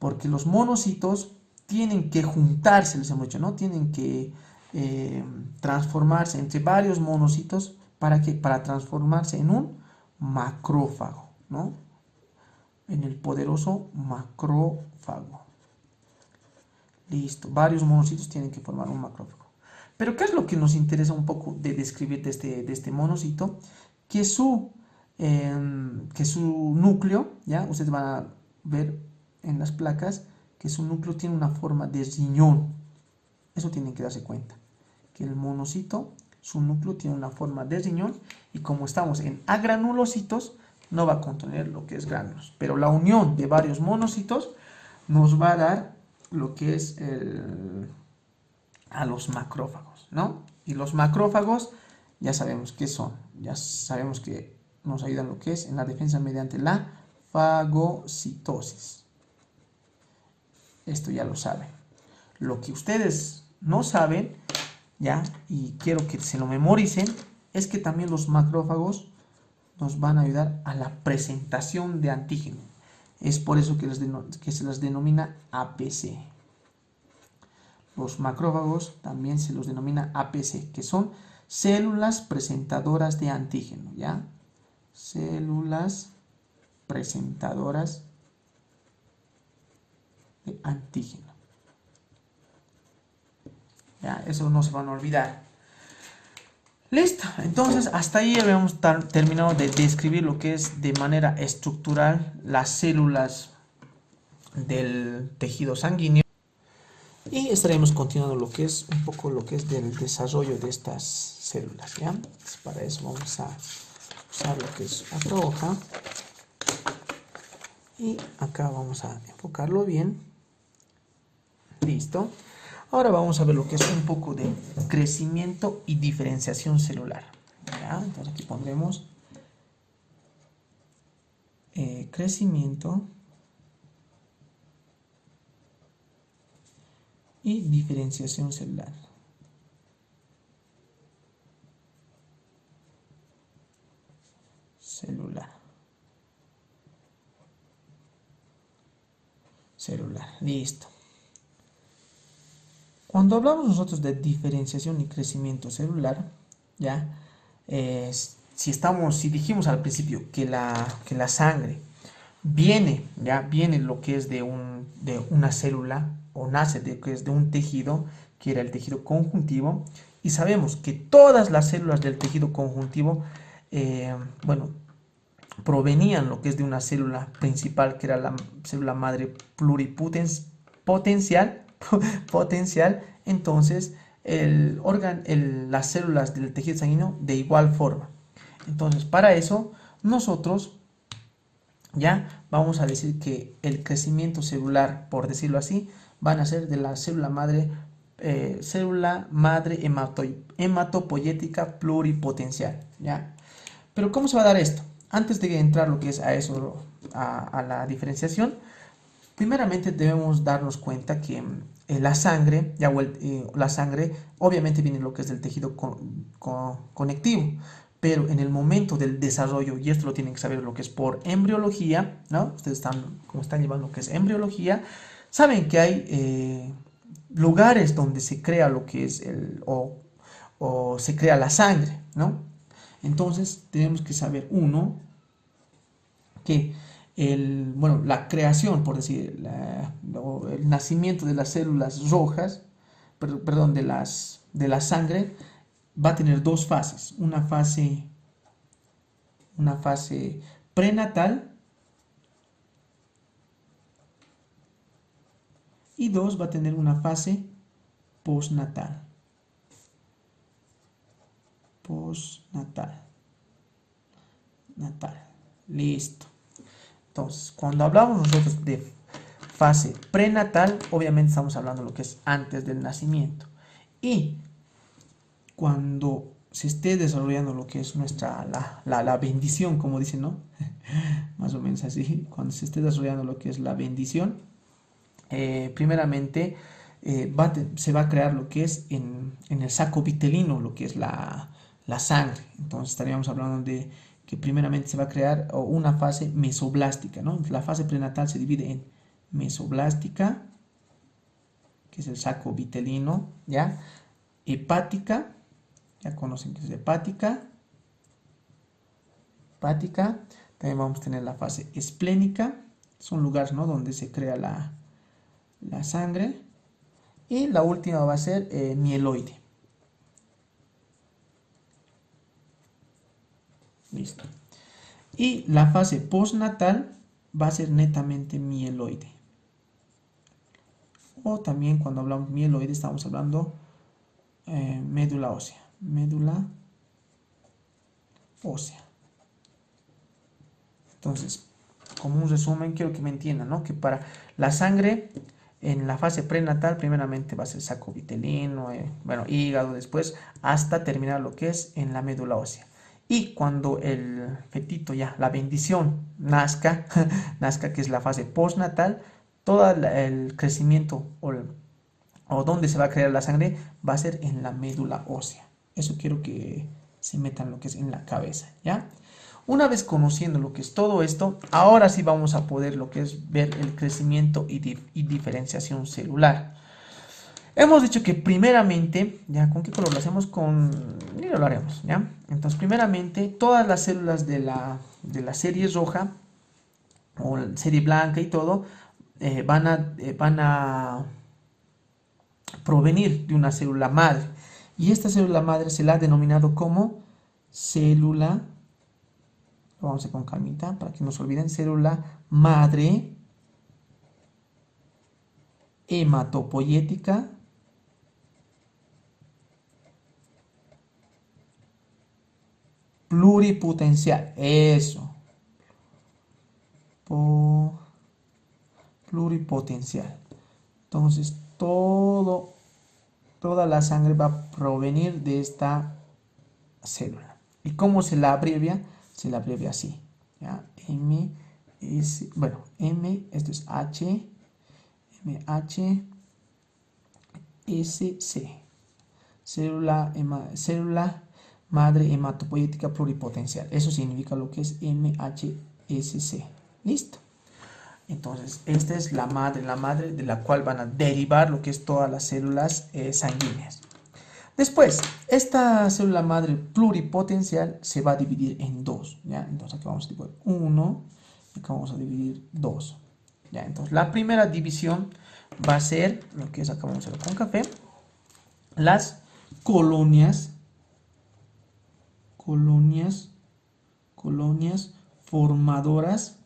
Porque los monocitos tienen que juntarse, les hemos dicho, ¿no? Tienen que transformarse entre varios monocitos para transformarse en un macrófago, ¿no? En el poderoso macrófago. Listo, varios monocitos tienen que formar un macrófago. Pero ¿qué es lo que nos interesa un poco de describir de este monocito? Que que su núcleo, ¿ya? Ustedes van a ver en las placas que su núcleo tiene una forma de riñón. Eso tienen que darse cuenta. Que el monocito, su núcleo tiene una forma de riñón y como estamos en agranulocitos, no va a contener lo que es gránulos. Pero la unión de varios monocitos nos va a dar lo que es a los macrófagos, ¿no? Y los macrófagos ya sabemos qué son, ya sabemos que nos ayudan lo que es en la defensa mediante la fagocitosis. Esto ya lo saben. Lo que ustedes no saben, ya, y quiero que se lo memoricen, es que también los macrófagos nos van a ayudar a la presentación de antígeno. Es por eso que se les denomina APC. Los macrófagos también se los denomina APC, que son células presentadoras de antígeno, ¿ya? Células presentadoras de antígeno. ¿Ya? Eso no se van a olvidar. Listo, entonces hasta ahí habíamos terminado de describir lo que es de manera estructural las células del tejido sanguíneo. Y estaremos continuando lo que es un poco lo que es del desarrollo de estas células, ¿ya? Entonces, para eso vamos a usar lo que es otra hoja. Y acá vamos a enfocarlo bien. Listo. Ahora vamos a ver lo que es un poco de crecimiento y diferenciación celular. ¿Ya? Entonces aquí pondremos crecimiento y diferenciación celular. Celular. Listo. Cuando hablamos nosotros de diferenciación y crecimiento celular, ya, si dijimos al principio que la sangre viene lo que es de una célula, o nace de un tejido, que era el tejido conjuntivo, y sabemos que todas las células del tejido conjuntivo, provenían lo que es de una célula principal, que era la célula madre pluripotencial, entonces las células del tejido sanguíneo de igual forma. Entonces, para eso, nosotros ya vamos a decir que el crecimiento celular, por decirlo así, van a ser de la célula madre hematopoyética pluripotencial, ¿ya? Pero ¿cómo se va a dar esto? Antes de entrar lo que es a eso, a la diferenciación, primeramente debemos darnos cuenta que la sangre, la sangre obviamente viene lo que es del tejido conectivo, pero en el momento del desarrollo, y esto lo tienen que saber lo que es por embriología, ¿no? Ustedes como están llevando lo que es embriología, saben que hay lugares donde se crea lo que es o se crea la sangre, ¿no? Entonces tenemos que saber, que la creación, por decir, el nacimiento de las células rojas, perdón, de la sangre, va a tener dos fases. Una fase prenatal y va a tener una fase postnatal. Listo. Entonces, cuando hablamos nosotros de fase prenatal, obviamente estamos hablando de lo que es antes del nacimiento. Y cuando se esté desarrollando lo que es la bendición, como dicen, ¿no? Más o menos así. Cuando se esté desarrollando lo que es la bendición, primeramente se va a crear lo que es en el saco vitelino, lo que es la sangre. Entonces estaríamos hablando de que primeramente se va a crear una fase mesoblástica, ¿no? La fase prenatal se divide en mesoblástica, que es el saco vitelino, ¿ya? Hepática, ya conocen que es hepática. También vamos a tener la fase esplénica, son lugares, ¿no?, donde se crea la sangre. Y la última va a ser mieloide. Listo. Y la fase postnatal va a ser netamente mieloide. O también cuando hablamos mieloide estamos hablando médula ósea. Médula ósea. Entonces, como un resumen, quiero que me entiendan, ¿no? Que para la sangre, en la fase prenatal, primeramente va a ser saco vitelino, bueno, hígado, después, hasta terminar lo que es en la médula ósea. Y cuando el fetito ya, la bendición, nazca, nazca, que es la fase postnatal, todo el crecimiento o donde se va a crear la sangre va a ser en la médula ósea. Eso quiero que se metan lo que es en la cabeza, ¿ya? Una vez conociendo lo que es todo esto, ahora sí vamos a poder lo que es ver el crecimiento y diferenciación celular. Hemos dicho que primeramente, ¿ya? ¿Con qué color lo hacemos? Con negro lo haremos, ¿ya? Entonces, primeramente, todas las células de la serie roja o la serie blanca y todo van a provenir de una célula madre. Y esta célula madre se la ha denominado como célula, lo vamos a hacer con calmita para que no se olviden, célula madre hematopoyética pluripotencial. Eso. Pluripotencial. Entonces, toda la sangre va a provenir de esta célula. ¿Y cómo se la abrevia? Se la abrevia así. ¿Ya? Bueno, esto es H, MHSC. Célula madre hematopoyética pluripotencial. Eso significa lo que es MHSC. Listo. Entonces, esta es la madre de la cual van a derivar lo que es todas las células sanguíneas. Después, esta célula madre pluripotencial se va a dividir en dos, ¿ya? Entonces aquí vamos a dividir 1 y acá vamos a dividir 2, ¿ya? Entonces la primera división va a ser, lo que es acá vamos a hacerlo con café, las colonias formadoras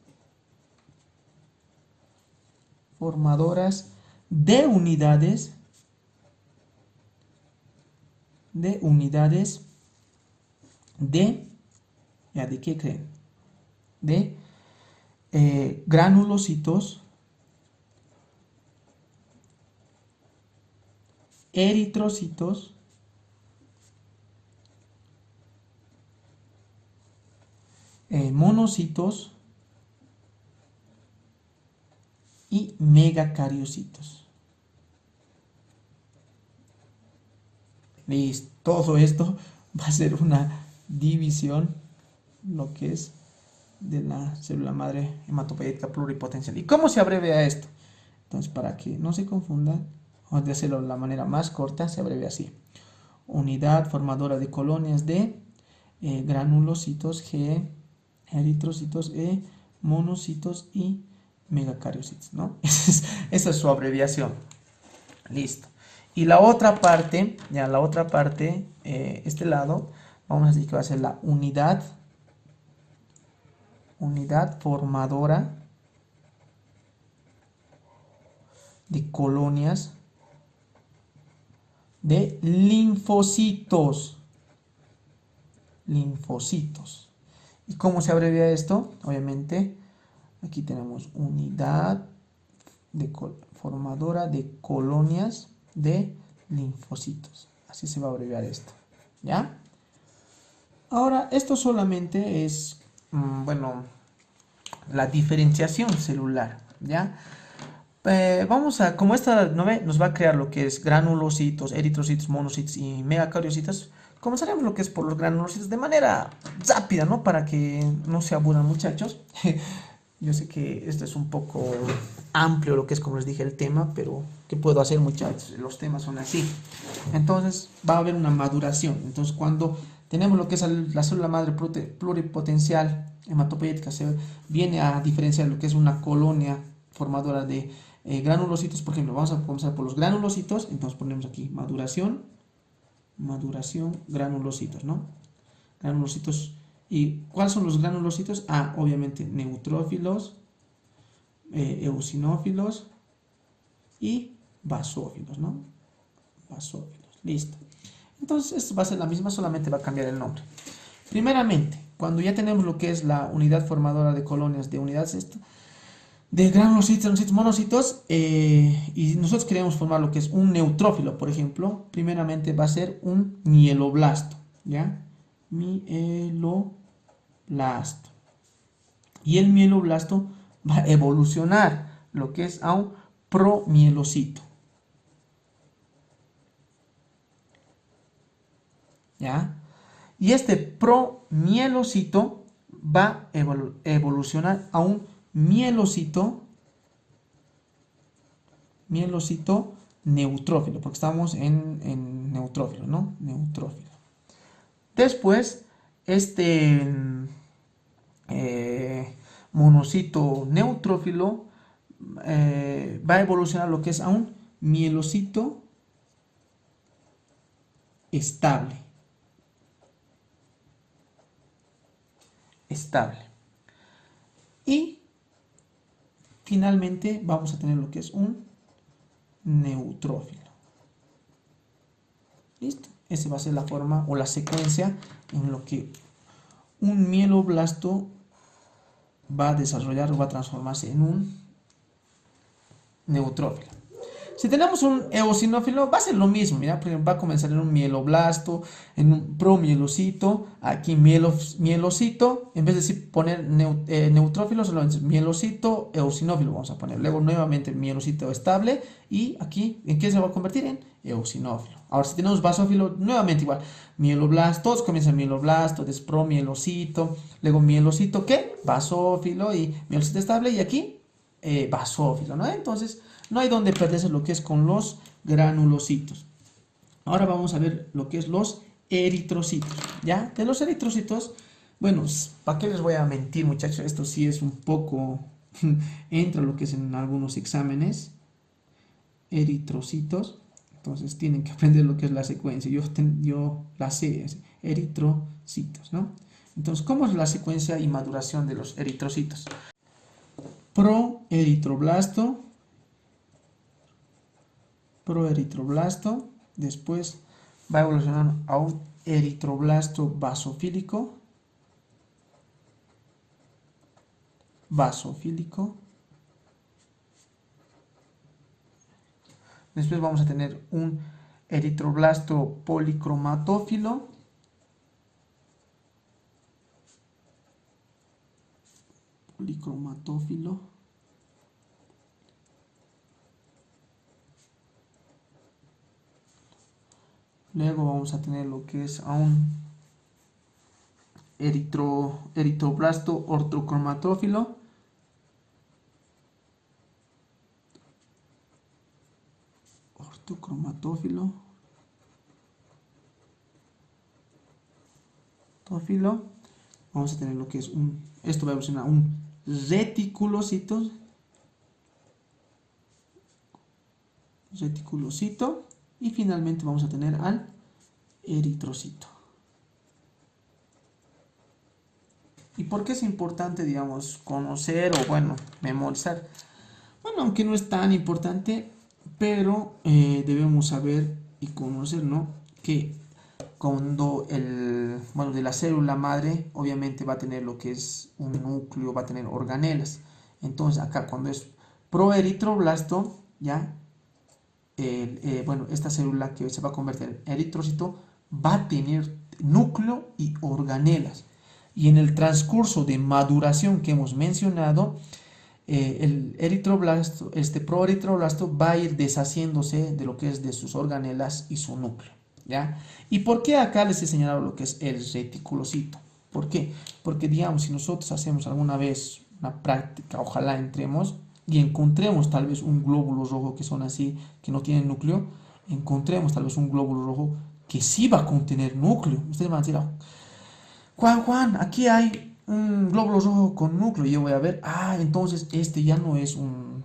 de unidades ¿ya de qué creen? De granulocitos, eritrocitos, monocitos y megacariocitos. Listo. Todo esto va a ser una división, lo que es de la célula madre hematopoyética pluripotencial. ¿Y cómo se abrevia esto? Entonces, para que no se confundan, vamos a hacerlo de la manera más corta, se abrevia así. Unidad formadora de colonias de granulocitos G, eritrocitos E, monocitos y megacariocitos, ¿no? Esa es su abreviación. Listo. Y la otra parte, este lado, vamos a decir que va a ser la unidad formadora de colonias de linfocitos. ¿Y cómo se abrevia esto? Obviamente, aquí tenemos unidad formadora de colonias de linfocitos. Así se va a abreviar esto, ¿ya? Ahora, esto solamente es, bueno, la diferenciación celular, ¿ya? Vamos a, como esta nos va a crear lo que es granulocitos, eritrocitos, monocitos y megacariocitos, comenzaremos lo que es por los granulocitos de manera rápida, ¿no? Para que no se aburran, muchachos. Yo sé que esto es un poco amplio lo que es, como les dije, el tema, pero ¿qué puedo hacer, muchachos? Los temas son así. Entonces va a haber una maduración. Entonces cuando tenemos lo que es la célula madre pluripotencial hematopoyética, se viene a diferenciar lo que es una colonia formadora de granulocitos, por ejemplo, vamos a comenzar por los granulocitos, entonces ponemos aquí maduración, granulocitos, ¿no? Granulocitos. ¿Y cuáles son los granulocitos? Ah, obviamente neutrófilos, eosinófilos y basófilos, ¿no? Basófilos, listo. Entonces esto va a ser la misma, solamente va a cambiar el nombre. Primeramente, cuando ya tenemos lo que es la unidad formadora de colonias de unidades de granulocitos, monocitos, y nosotros queremos formar lo que es un neutrófilo, por ejemplo, primeramente va a ser un mieloblasto, ¿ya? Mieloblasto. Y el mieloblasto va a evolucionar lo que es a un promielocito, ¿ya? Y este promielocito va a evolucionar a un mielocito neutrófilo, porque estamos en neutrófilo, ¿no? Neutrófilo. Después, este monocito neutrófilo va a evolucionar lo que es a un mielocito estable. Y finalmente vamos a tener lo que es un neutrófilo. ¿Listo? Esa va a ser la forma o la secuencia en lo que un mieloblasto va a desarrollar o va a transformarse en un neutrófilo. Si tenemos un eosinófilo, va a ser lo mismo, mira, va a comenzar en un mieloblasto, en un promielocito, aquí mielocito, en vez de decir poner neutrófilo, solo mielocito, eosinófilo vamos a poner, luego nuevamente mielocito estable, y aquí, ¿en qué se va a convertir? En eosinófilo. Ahora, si tenemos basófilo, nuevamente igual, mieloblasto, todos comienzan mieloblasto, después promielocito, luego mielocito, ¿qué? Basófilo, y mielocito estable, y aquí, basófilo, ¿no? Entonces, no hay donde perderse lo que es con los granulocitos. Ahora vamos a ver lo que es los eritrocitos, ¿ya? De los eritrocitos, bueno, ¿para qué les voy a mentir, muchachos? Esto sí es un poco, entra lo que es en algunos exámenes, eritrocitos, entonces tienen que aprender lo que es la secuencia, yo la sé, eritrocitos, ¿no? Entonces, ¿cómo es la secuencia y maduración de los eritrocitos? Proeritroblasto, después va a evolucionar a un eritroblasto basofílico, después vamos a tener un eritroblasto policromatófilo, luego vamos a tener lo que es a un eritroblasto ortocromatófilo, vamos a tener lo que es esto va a evolucionar a un reticulocito, y finalmente vamos a tener al eritrocito. ¿Y por qué es importante, digamos, conocer o, bueno, memorizar? Bueno, aunque no es tan importante, pero debemos saber y conocer, ¿no? Que cuando de la célula madre, obviamente va a tener lo que es un núcleo, va a tener organelas. Entonces, acá cuando es proeritroblasto, ya, esta célula que se va a convertir en eritrocito va a tener núcleo y organelas. Y en el transcurso de maduración que hemos mencionado, el eritroblasto, este proeritroblasto va a ir deshaciéndose de lo que es de sus organelas y su núcleo, ¿ya? ¿Y por qué acá les he señalado lo que es el reticulocito? ¿Por qué? Porque, digamos, si nosotros hacemos alguna vez una práctica, ojalá entremos y encontremos tal vez un glóbulo rojo que son así, que no tienen núcleo, encontremos tal vez un glóbulo rojo que sí va a contener núcleo. Ustedes van a decir, Juan, aquí hay un glóbulo rojo con núcleo. Y yo voy a ver, entonces este ya no es un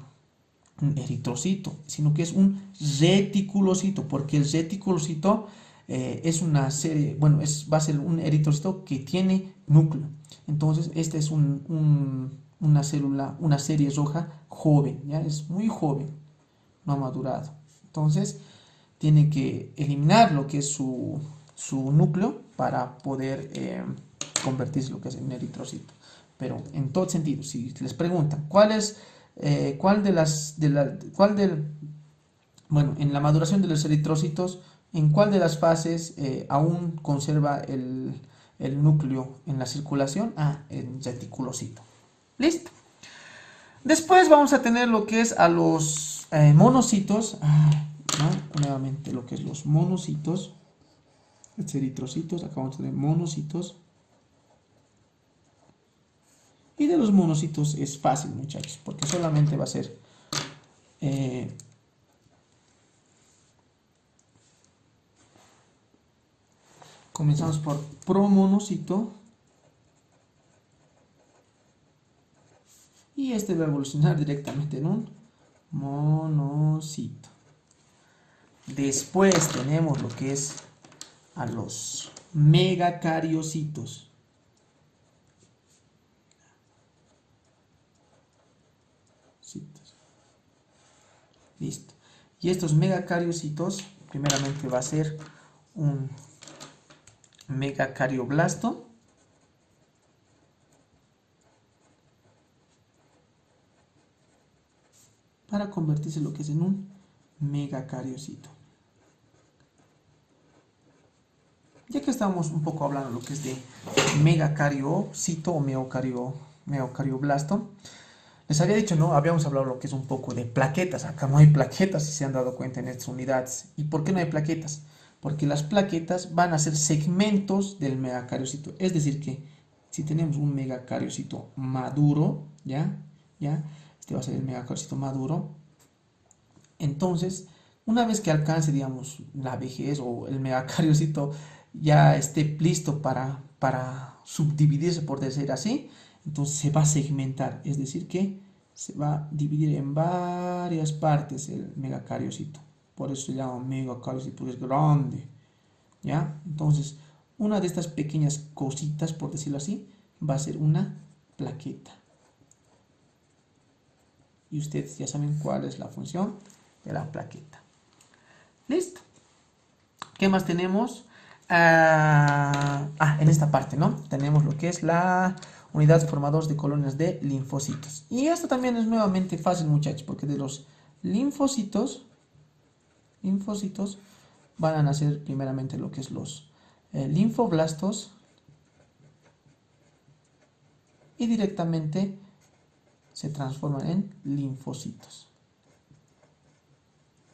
un eritrocito, sino que es un reticulocito, porque el reticulocito es una serie, bueno, va a ser un eritrocito que tiene núcleo. Entonces, esta es una célula, una serie roja joven, ya es muy joven, no ha madurado. Entonces, tiene que eliminar lo que es su núcleo para poder convertirse lo que es en eritrocito. Pero en todo sentido, si les preguntan bueno, en la maduración de los eritrocitos, ¿en cuál de las fases aún conserva el núcleo en la circulación? En reticulocito. Listo. Después vamos a tener lo que es a los monocitos. ¿No? Nuevamente lo que es los monocitos. Estos eritrocitos, acá vamos a tener monocitos. Y de los monocitos es fácil, muchachos, porque solamente va a ser comenzamos por promonocito y este va a evolucionar directamente en un monocito. Después tenemos lo que es a los megacariocitos. Listo. Y estos megacariocitos, primeramente va a ser un megacardioblasto. Para convertirse en lo que es en un megacariocito. Ya que estamos un poco hablando de lo que es de megacariocito o megacardioblasto, les había dicho, ¿no? Habíamos hablado de lo que es un poco de plaquetas. Acá no hay plaquetas, si se han dado cuenta en estas unidades. ¿Y por qué no hay plaquetas? Porque las plaquetas van a ser segmentos del megacariocito. Es decir que si tenemos un megacariocito maduro, ¿ya? Este va a ser el megacariocito maduro. Entonces, una vez que alcance, digamos, la vejez o el megacariocito ya esté listo para subdividirse, por decir así, entonces se va a segmentar, es decir que se va a dividir en varias partes el megacariocito. Por eso se llama megacariocito, porque es grande, ¿ya? Entonces, una de estas pequeñas cositas, por decirlo así, va a ser una plaqueta. Y ustedes ya saben cuál es la función de la plaqueta. Listo. ¿Qué más tenemos? En esta parte, ¿no? Tenemos lo que es la unidad formadores de colonias de linfocitos. Y esto también es nuevamente fácil, muchachos, porque de los linfocitos van a nacer primeramente lo que es los linfoblastos y directamente se transforman en linfocitos.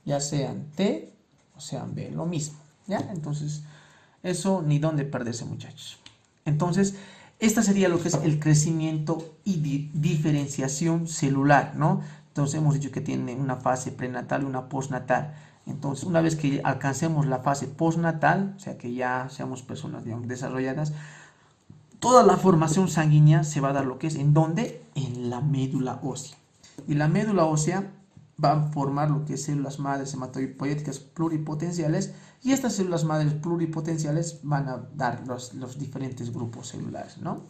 Ya sean T o sean B, lo mismo, ¿ya? Entonces, eso ni dónde perderse, muchachos. Entonces, esta sería lo que es el crecimiento y diferenciación celular, ¿no? Entonces, hemos dicho que tiene una fase prenatal y una postnatal. Entonces, una vez que alcancemos la fase postnatal, o sea que ya seamos personas, digamos, desarrolladas, toda la formación sanguínea se va a dar lo que es, ¿en dónde? En la médula ósea. Y la médula ósea va a formar lo que es células madres hematopoieticas pluripotenciales, y estas células madres pluripotenciales van a dar los diferentes grupos celulares, ¿no?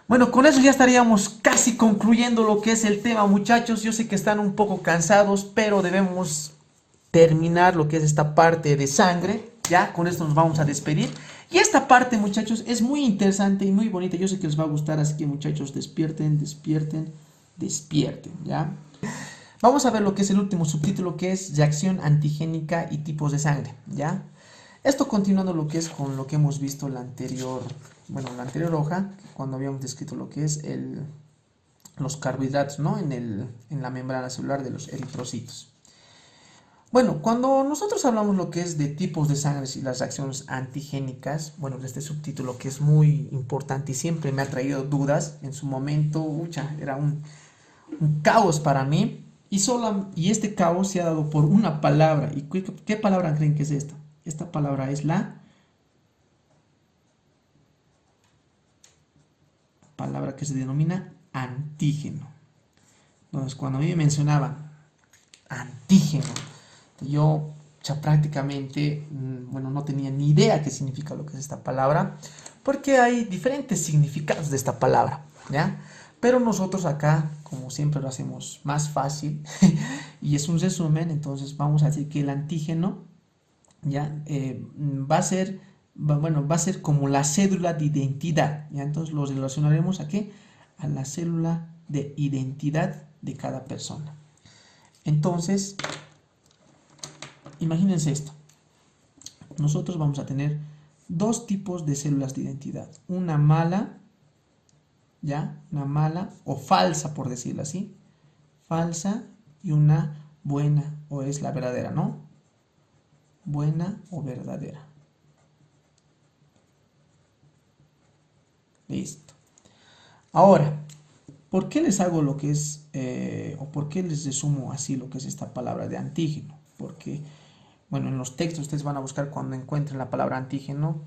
Bueno, con eso ya estaríamos casi concluyendo lo que es el tema, muchachos. Yo sé que están un poco cansados, pero debemos terminar lo que es esta parte de sangre. Ya, con esto nos vamos a despedir. Y esta parte, muchachos, es muy interesante y muy bonita. Yo sé que les va a gustar, así que, muchachos, despierten, ¿ya? Vamos a ver lo que es el último subtítulo, que es reacción antigénica y tipos de sangre, ¿ya? Esto continuando lo que es con lo que hemos visto en la anterior hoja, cuando habíamos descrito lo que es los carbohidratos, ¿no? En la membrana celular de los eritrocitos. Bueno, cuando nosotros hablamos lo que es de tipos de sangre y las reacciones antigénicas, bueno, este subtítulo que es muy importante y siempre me ha traído dudas, en su momento, era un caos para mí, y este caos se ha dado por una palabra. ¿Y qué palabra creen que es esta? Esta palabra es la palabra que se denomina antígeno. Entonces, cuando a mí me mencionaban antígeno. Yo ya prácticamente, bueno, no tenía ni idea qué significa lo que es esta palabra, porque hay diferentes significados de esta palabra, ¿ya? Pero nosotros acá, como siempre lo hacemos más fácil, y es un resumen, entonces vamos a decir que el antígeno, ¿ya? Va a ser como la cédula de identidad, ¿ya? Entonces lo relacionaremos a ¿qué? A la célula de identidad de cada persona. Entonces, imagínense esto. Nosotros vamos a tener dos tipos de células de identidad. Una mala, ¿ya? Una mala o falsa, por decirlo así. Falsa y una buena o es la verdadera, ¿no? Buena o verdadera. Listo. Ahora, ¿por qué les hago lo que es, o por qué les resumo así lo que es esta palabra de antígeno? Porque, bueno, en los textos ustedes van a buscar cuando encuentren la palabra antígeno,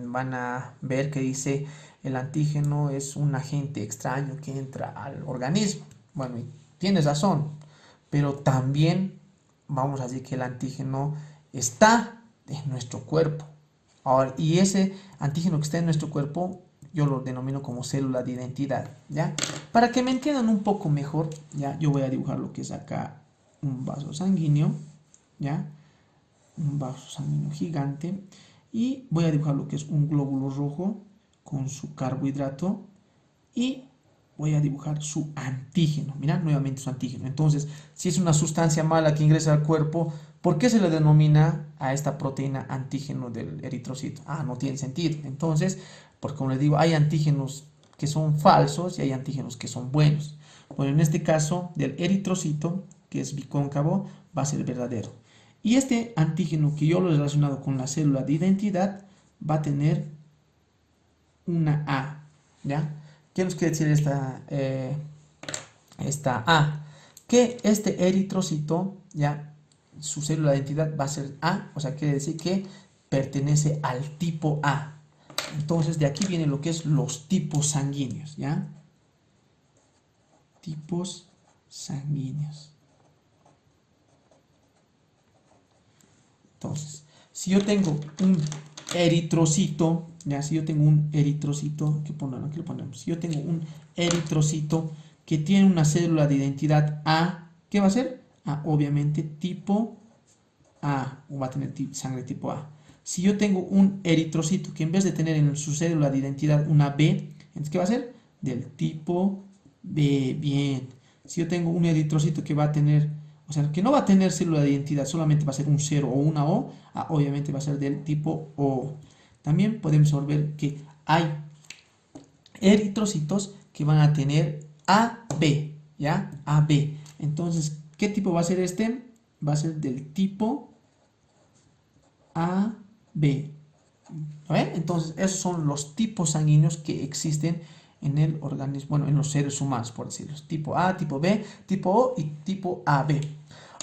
van a ver que dice el antígeno es un agente extraño que entra al organismo. Bueno, y tienes razón, pero también vamos a decir que el antígeno está en nuestro cuerpo. Ahora, y ese antígeno que está en nuestro cuerpo yo lo denomino como célula de identidad, ¿ya? Para que me entiendan un poco mejor, ¿ya? Yo voy a dibujar lo que es acá un vaso sanguíneo, ¿ya? Un vaso sanguíneo gigante. Y voy a dibujar lo que es un glóbulo rojo con su carbohidrato. Y voy a dibujar su antígeno. Mirad nuevamente su antígeno. Entonces, si es una sustancia mala que ingresa al cuerpo, ¿por qué se le denomina a esta proteína antígeno del eritrocito? Ah, no tiene sentido. Entonces, porque como les digo, hay antígenos que son falsos y hay antígenos que son buenos. Bueno, en este caso del eritrocito, que es bicóncavo, va a ser verdadero. Y este antígeno que yo lo he relacionado con la célula de identidad va a tener una A, ¿ya? ¿Qué nos quiere decir esta A? Que este eritrocito, ¿ya? Su célula de identidad va a ser A, o sea, quiere decir que pertenece al tipo A. Entonces, de aquí viene lo que es los tipos sanguíneos, ¿ya? Tipos sanguíneos. Entonces, si yo tengo un eritrocito, ya, si yo tengo un eritrocito, aquí lo ponemos, si yo tengo un eritrocito que tiene una célula de identidad A, ¿qué va a ser? Obviamente tipo A, o va a tener sangre tipo A. Si yo tengo un eritrocito que en vez de tener en su célula de identidad una B, entonces ¿qué va a ser? Del tipo B, bien. Si yo tengo un eritrocito que va a tener, o sea, que no va a tener célula de identidad, solamente va a ser un 0 o una O, obviamente va a ser del tipo O. También podemos ver que hay eritrocitos que van a tener AB, ¿ya? AB. Entonces, ¿qué tipo va a ser este? Va a ser del tipo AB. ¿Ven? Entonces, esos son los tipos sanguíneos que existen en el organismo, bueno, en los seres humanos, por decirlo. Tipo A, tipo B, tipo O y tipo AB.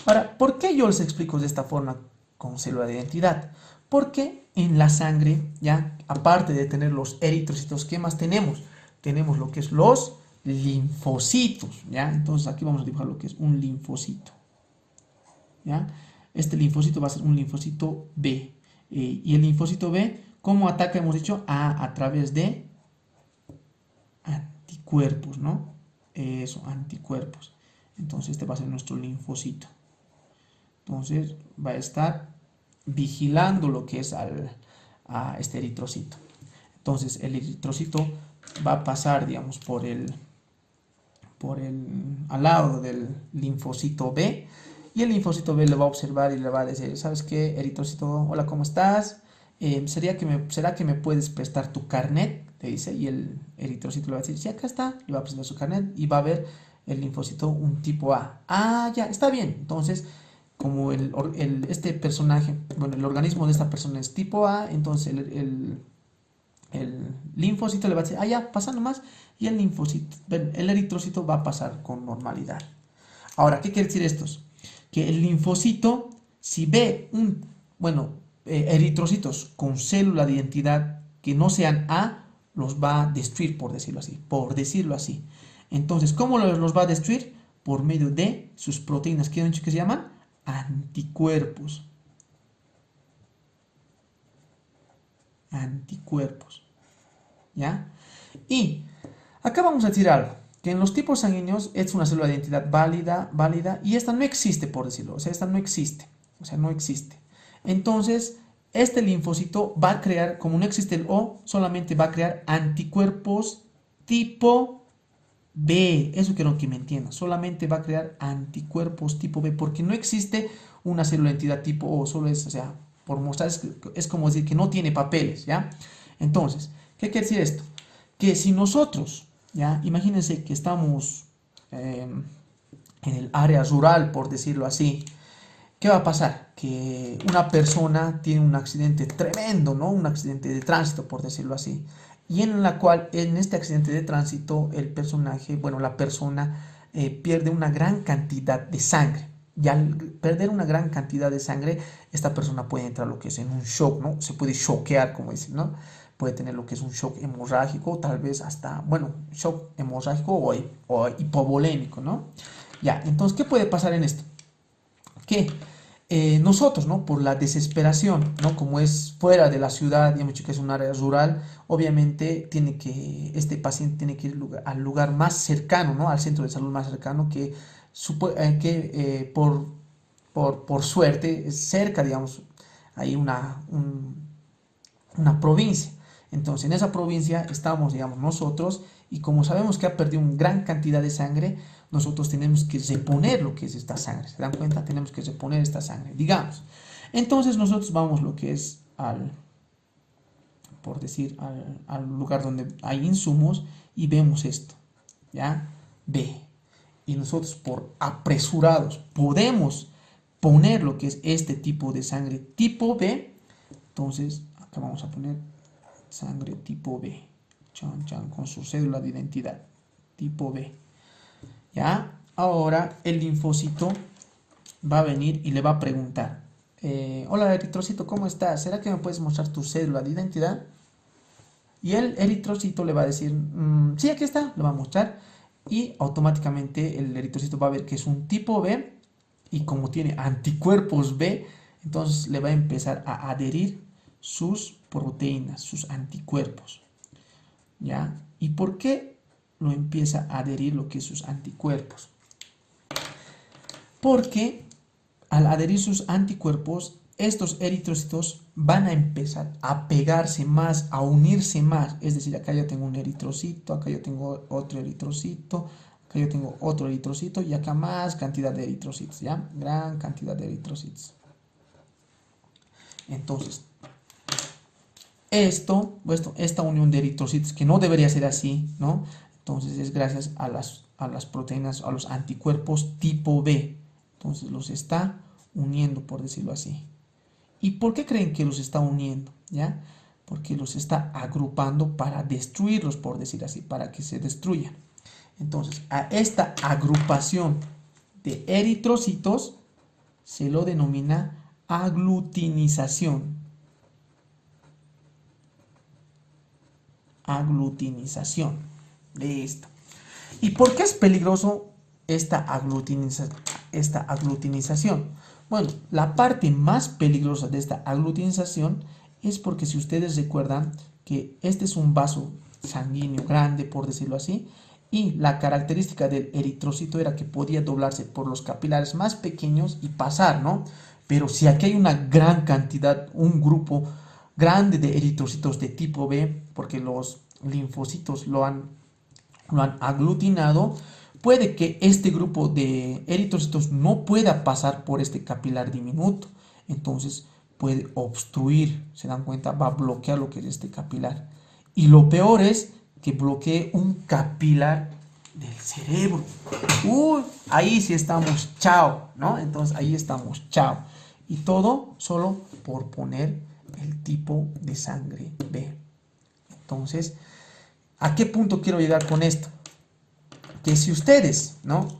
Ahora, ¿por qué yo les explico de esta forma con célula de identidad? Porque en la sangre, ya, aparte de tener los eritrocitos, ¿qué más tenemos? Tenemos lo que es los linfocitos, ¿ya? Entonces aquí vamos a dibujar lo que es un linfocito, ¿ya? Este linfocito va a ser un linfocito B. Y el linfocito B, ¿cómo ataca? Hemos dicho a través de anticuerpos, ¿no? Eso, anticuerpos. Entonces este va a ser nuestro linfocito. Entonces va a estar vigilando lo que es a este eritrocito. Entonces el eritrocito va a pasar, digamos, al lado del linfocito B, y el linfocito B le va a observar y le va a decir, ¿sabes qué, eritrocito? Hola, ¿cómo estás? ¿Será que me puedes prestar tu carnet? Le dice, y el eritrocito le va a decir, sí, acá está, le va a presentar su carnet y va a ver el linfocito un tipo A. Ah, ya, está bien. Entonces, como este personaje, bueno, el organismo de esta persona es tipo A, entonces el linfocito le va a decir, ya, pasa nomás, y el linfocito, el eritrocito va a pasar con normalidad. Ahora, ¿qué quiere decir esto? Que el linfocito, si ve eritrocitos con célula de identidad que no sean A, los va a destruir, por decirlo así. Entonces, ¿cómo los va a destruir? por medio de sus proteínas, que se llaman anticuerpos. Anticuerpos. ¿Ya? Y acá vamos a decir algo, que en los tipos sanguíneos es una célula de identidad válida, y esta no existe, por decirlo, o sea, esta no existe, no existe. Entonces, este linfocito va a crear, como no existe el O, solamente va a crear anticuerpos tipo B. Eso quiero que me entiendan, solamente va a crear anticuerpos tipo B, porque no existe una célula de identidad tipo O, solo es, o sea, por mostrar, es como decir que no tiene papeles, ¿ya? Entonces, ¿qué quiere decir esto? Que si nosotros, ¿ya? Imagínense que estamos en el área rural, por decirlo así, ¿qué va a pasar? Que una persona tiene un accidente tremendo, ¿no? Un accidente de tránsito, por decirlo así, y en la cual, en este accidente de tránsito, el personaje, bueno, la persona pierde una gran cantidad de sangre. Y al perder una gran cantidad de sangre, esta persona puede entrar lo que es en un shock, ¿no? Se puede choquear, como dicen, ¿no? Puede tener lo que es un shock hemorrágico, tal vez hasta, bueno, shock hemorrágico o hipovolémico, ¿no? Ya, entonces, ¿qué puede pasar en esto? Que nosotros, ¿no? Por la desesperación, ¿no? Como es fuera de la ciudad, digamos que es un área rural, obviamente este paciente tiene que ir al lugar más cercano, ¿no? Al centro de salud más cercano por suerte es cerca, digamos, hay una provincia. Entonces, en esa provincia estamos, digamos, nosotros, y como sabemos que ha perdido una gran cantidad de sangre, nosotros tenemos que reponer lo que es esta sangre. ¿Se dan cuenta? Tenemos que reponer esta sangre, digamos. Entonces, nosotros vamos lo que es por decir, al lugar donde hay insumos y vemos esto, ¿ya? B. Y nosotros, por apresurados, podemos poner lo que es este tipo de sangre tipo B. Entonces, acá vamos a poner sangre tipo B, con su cédula de identidad, tipo B. ¿Ya? Ahora el linfocito va a venir y le va a preguntar, hola eritrocito, ¿cómo estás? ¿Será que me puedes mostrar tu cédula de identidad? Y el eritrocito le va a decir, sí, aquí está, lo va a mostrar, y automáticamente el eritrocito va a ver que es un tipo B, y como tiene anticuerpos B, entonces le va a empezar a adherir sus proteínas, sus anticuerpos, ¿ya? ¿Y por qué lo empieza a adherir lo que es sus anticuerpos? Porque al adherir sus anticuerpos, estos eritrocitos van a empezar a pegarse más, a unirse más. Es decir, acá yo tengo un eritrocito, acá yo tengo otro eritrocito, acá yo tengo otro eritrocito, y acá más cantidad de eritrocitos, ¿ya? Gran cantidad de eritrocitos. Entonces, esta unión de eritrocitos, que no debería ser así, ¿no? Entonces es gracias a las proteínas, a los anticuerpos tipo B. Entonces los está uniendo, por decirlo así. ¿Y por qué creen que los está uniendo? ¿Ya? Porque los está agrupando para destruirlos, por decir así, para que se destruyan. Entonces, a esta agrupación de eritrocitos se lo denomina aglutinización. Aglutinización. Listo. ¿Y por qué es peligroso esta aglutinización? Bueno, la parte más peligrosa de esta aglutinización es porque, si ustedes recuerdan, que este es un vaso sanguíneo grande, por decirlo así, y la característica del eritrocito era que podía doblarse por los capilares más pequeños y pasar, ¿no? Pero si aquí hay una gran cantidad, un grupo grande de eritrocitos de tipo B, porque los linfocitos lo han aglutinado, puede que este grupo de eritrocitos no pueda pasar por este capilar diminuto. Entonces puede obstruir, se dan cuenta, va a bloquear lo que es este capilar. Y lo peor es que bloquee un capilar del cerebro. Ahí sí estamos chao, ¿no? Entonces ahí estamos chao. Y todo solo por poner el tipo de sangre B. Entonces, ¿a qué punto quiero llegar con esto? Que si ustedes, ¿no?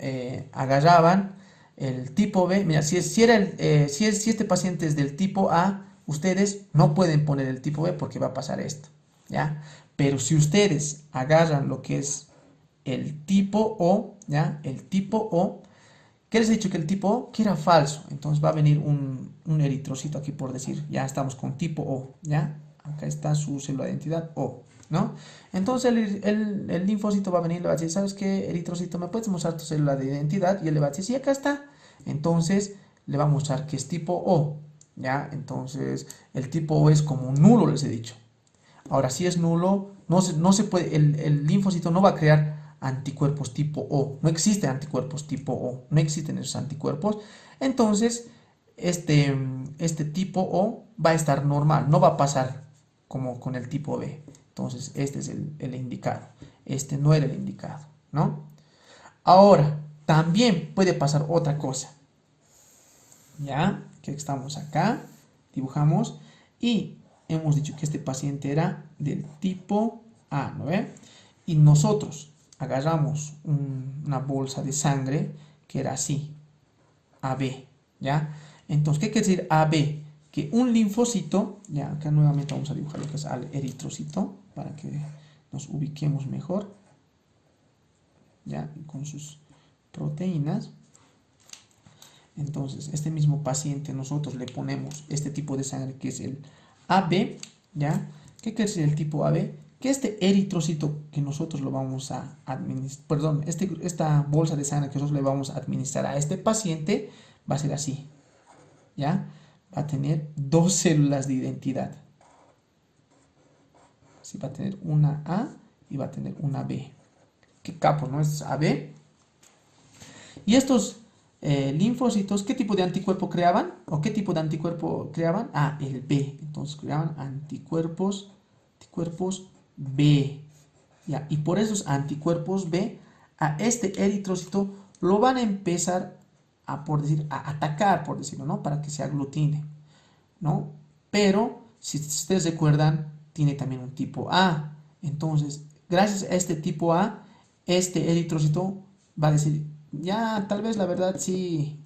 Agarraban el tipo B, mira, si este paciente es del tipo A, ustedes no pueden poner el tipo B porque va a pasar esto, ¿ya? Pero si ustedes agarran lo que es el tipo O, ¿ya? El tipo O. ¿Qué les he dicho? Que el tipo O que era falso. Entonces va a venir un eritrocito aquí por decir. Ya estamos con tipo O, ¿ya? Acá está su célula de identidad O, ¿no? Entonces el linfocito va a venir y le va a decir, ¿sabes qué, eritrocito? ¿Me puedes mostrar tu célula de identidad? Y él le va a decir, sí, acá está. Entonces le va a mostrar que es tipo O, ¿ya? Entonces el tipo O es como nulo, les he dicho. Ahora, si es nulo, no se puede, el linfocito no va a crear anticuerpos tipo O. No existen anticuerpos tipo O. No existen esos anticuerpos. Entonces, este tipo O va a estar normal. No va a pasar como con el tipo B. Entonces, este es el indicado. Este no era el indicado, ¿no? Ahora, también puede pasar otra cosa. ¿Ya? Que estamos acá, dibujamos y hemos dicho que este paciente era del tipo A, ¿no ve? Y nosotros agarramos una bolsa de sangre que era así, AB, ¿ya? Entonces, ¿qué quiere decir AB? Que un linfocito, ya acá nuevamente vamos a dibujar lo que es al eritrocito para que nos ubiquemos mejor, ya, con sus proteínas. Entonces, este mismo paciente nosotros le ponemos este tipo de sangre que es el AB, ¿ya? ¿Qué quiere decir el tipo AB? Que este eritrocito que nosotros lo vamos a administrar, perdón, esta bolsa de sangre que nosotros le vamos a administrar a este paciente va a ser así, ¿ya? Va a tener dos células de identidad. Así va a tener una A y va a tener una B. ¿Qué capo, no? Es AB. Y estos linfocitos, ¿qué tipo de anticuerpo creaban? ¿O qué tipo de anticuerpo creaban? Ah, el B. Entonces creaban anticuerpos B. ¿Ya? Y por esos anticuerpos B, a este eritrocito lo van a empezar a, por decir, a atacar, por decirlo, ¿no? Para que se aglutine, ¿no? Pero, si ustedes recuerdan, tiene también un tipo A. Entonces, gracias a este tipo A, este eritrocito va a decir, ya, tal vez la verdad sí,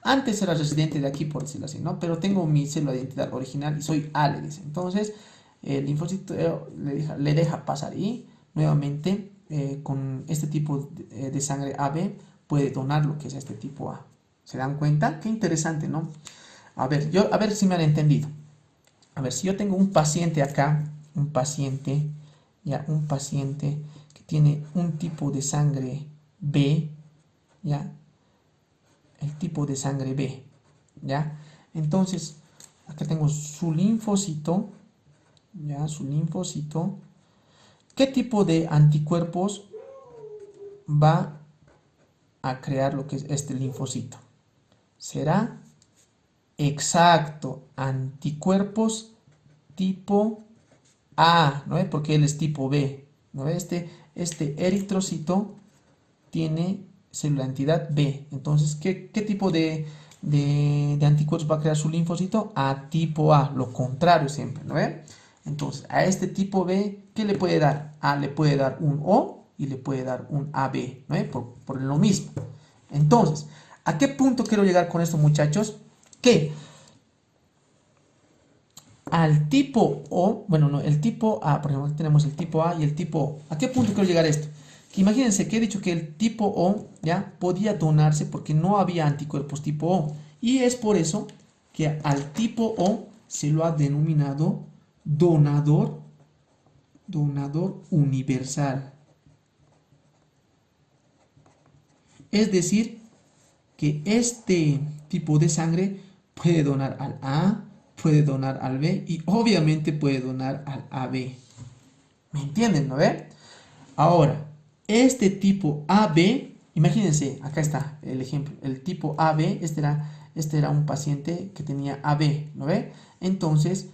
antes era residente de aquí, por decirlo así, ¿no? Pero tengo mi célula de identidad original y soy A, le dice. Entonces, el linfocito le deja pasar y nuevamente con este tipo de sangre AB puede donar lo que es este tipo A. ¿Se dan cuenta? Qué interesante, ¿no? A ver si me han entendido. A ver, si yo tengo un paciente acá, un paciente que tiene un tipo de sangre B, ¿ya? El tipo de sangre B, ¿ya? Entonces, acá tengo su linfocito, ¿ya? Su linfocito. ¿Qué tipo de anticuerpos va a crear lo que es este linfocito? Será exacto, anticuerpos tipo A, ¿no es? Porque él es tipo B, ¿no es? Este eritrocito tiene célula entidad B. Entonces, ¿qué tipo de anticuerpos va a crear su linfocito? A tipo A, lo contrario siempre, ¿no es? Entonces, a este tipo B, ¿qué le puede dar? A le puede dar un O y le puede dar un AB, ¿no es? Por lo mismo. Entonces, ¿a qué punto quiero llegar con esto, muchachos? Que al tipo O, bueno, no, el tipo A, por ejemplo, tenemos el tipo A y el tipo O. ¿A qué punto quiero llegar esto? Que imagínense que he dicho que el tipo O ya podía donarse porque no había anticuerpos tipo O. Y es por eso que al tipo O se lo ha denominado donador universal. Es decir, que este tipo de sangre puede donar al A, puede donar al B y obviamente puede donar al AB. ¿Me entienden, no ve? Ahora, este tipo AB, imagínense, acá está el ejemplo, el tipo AB, este era un paciente que tenía AB, ¿no ve? Entonces,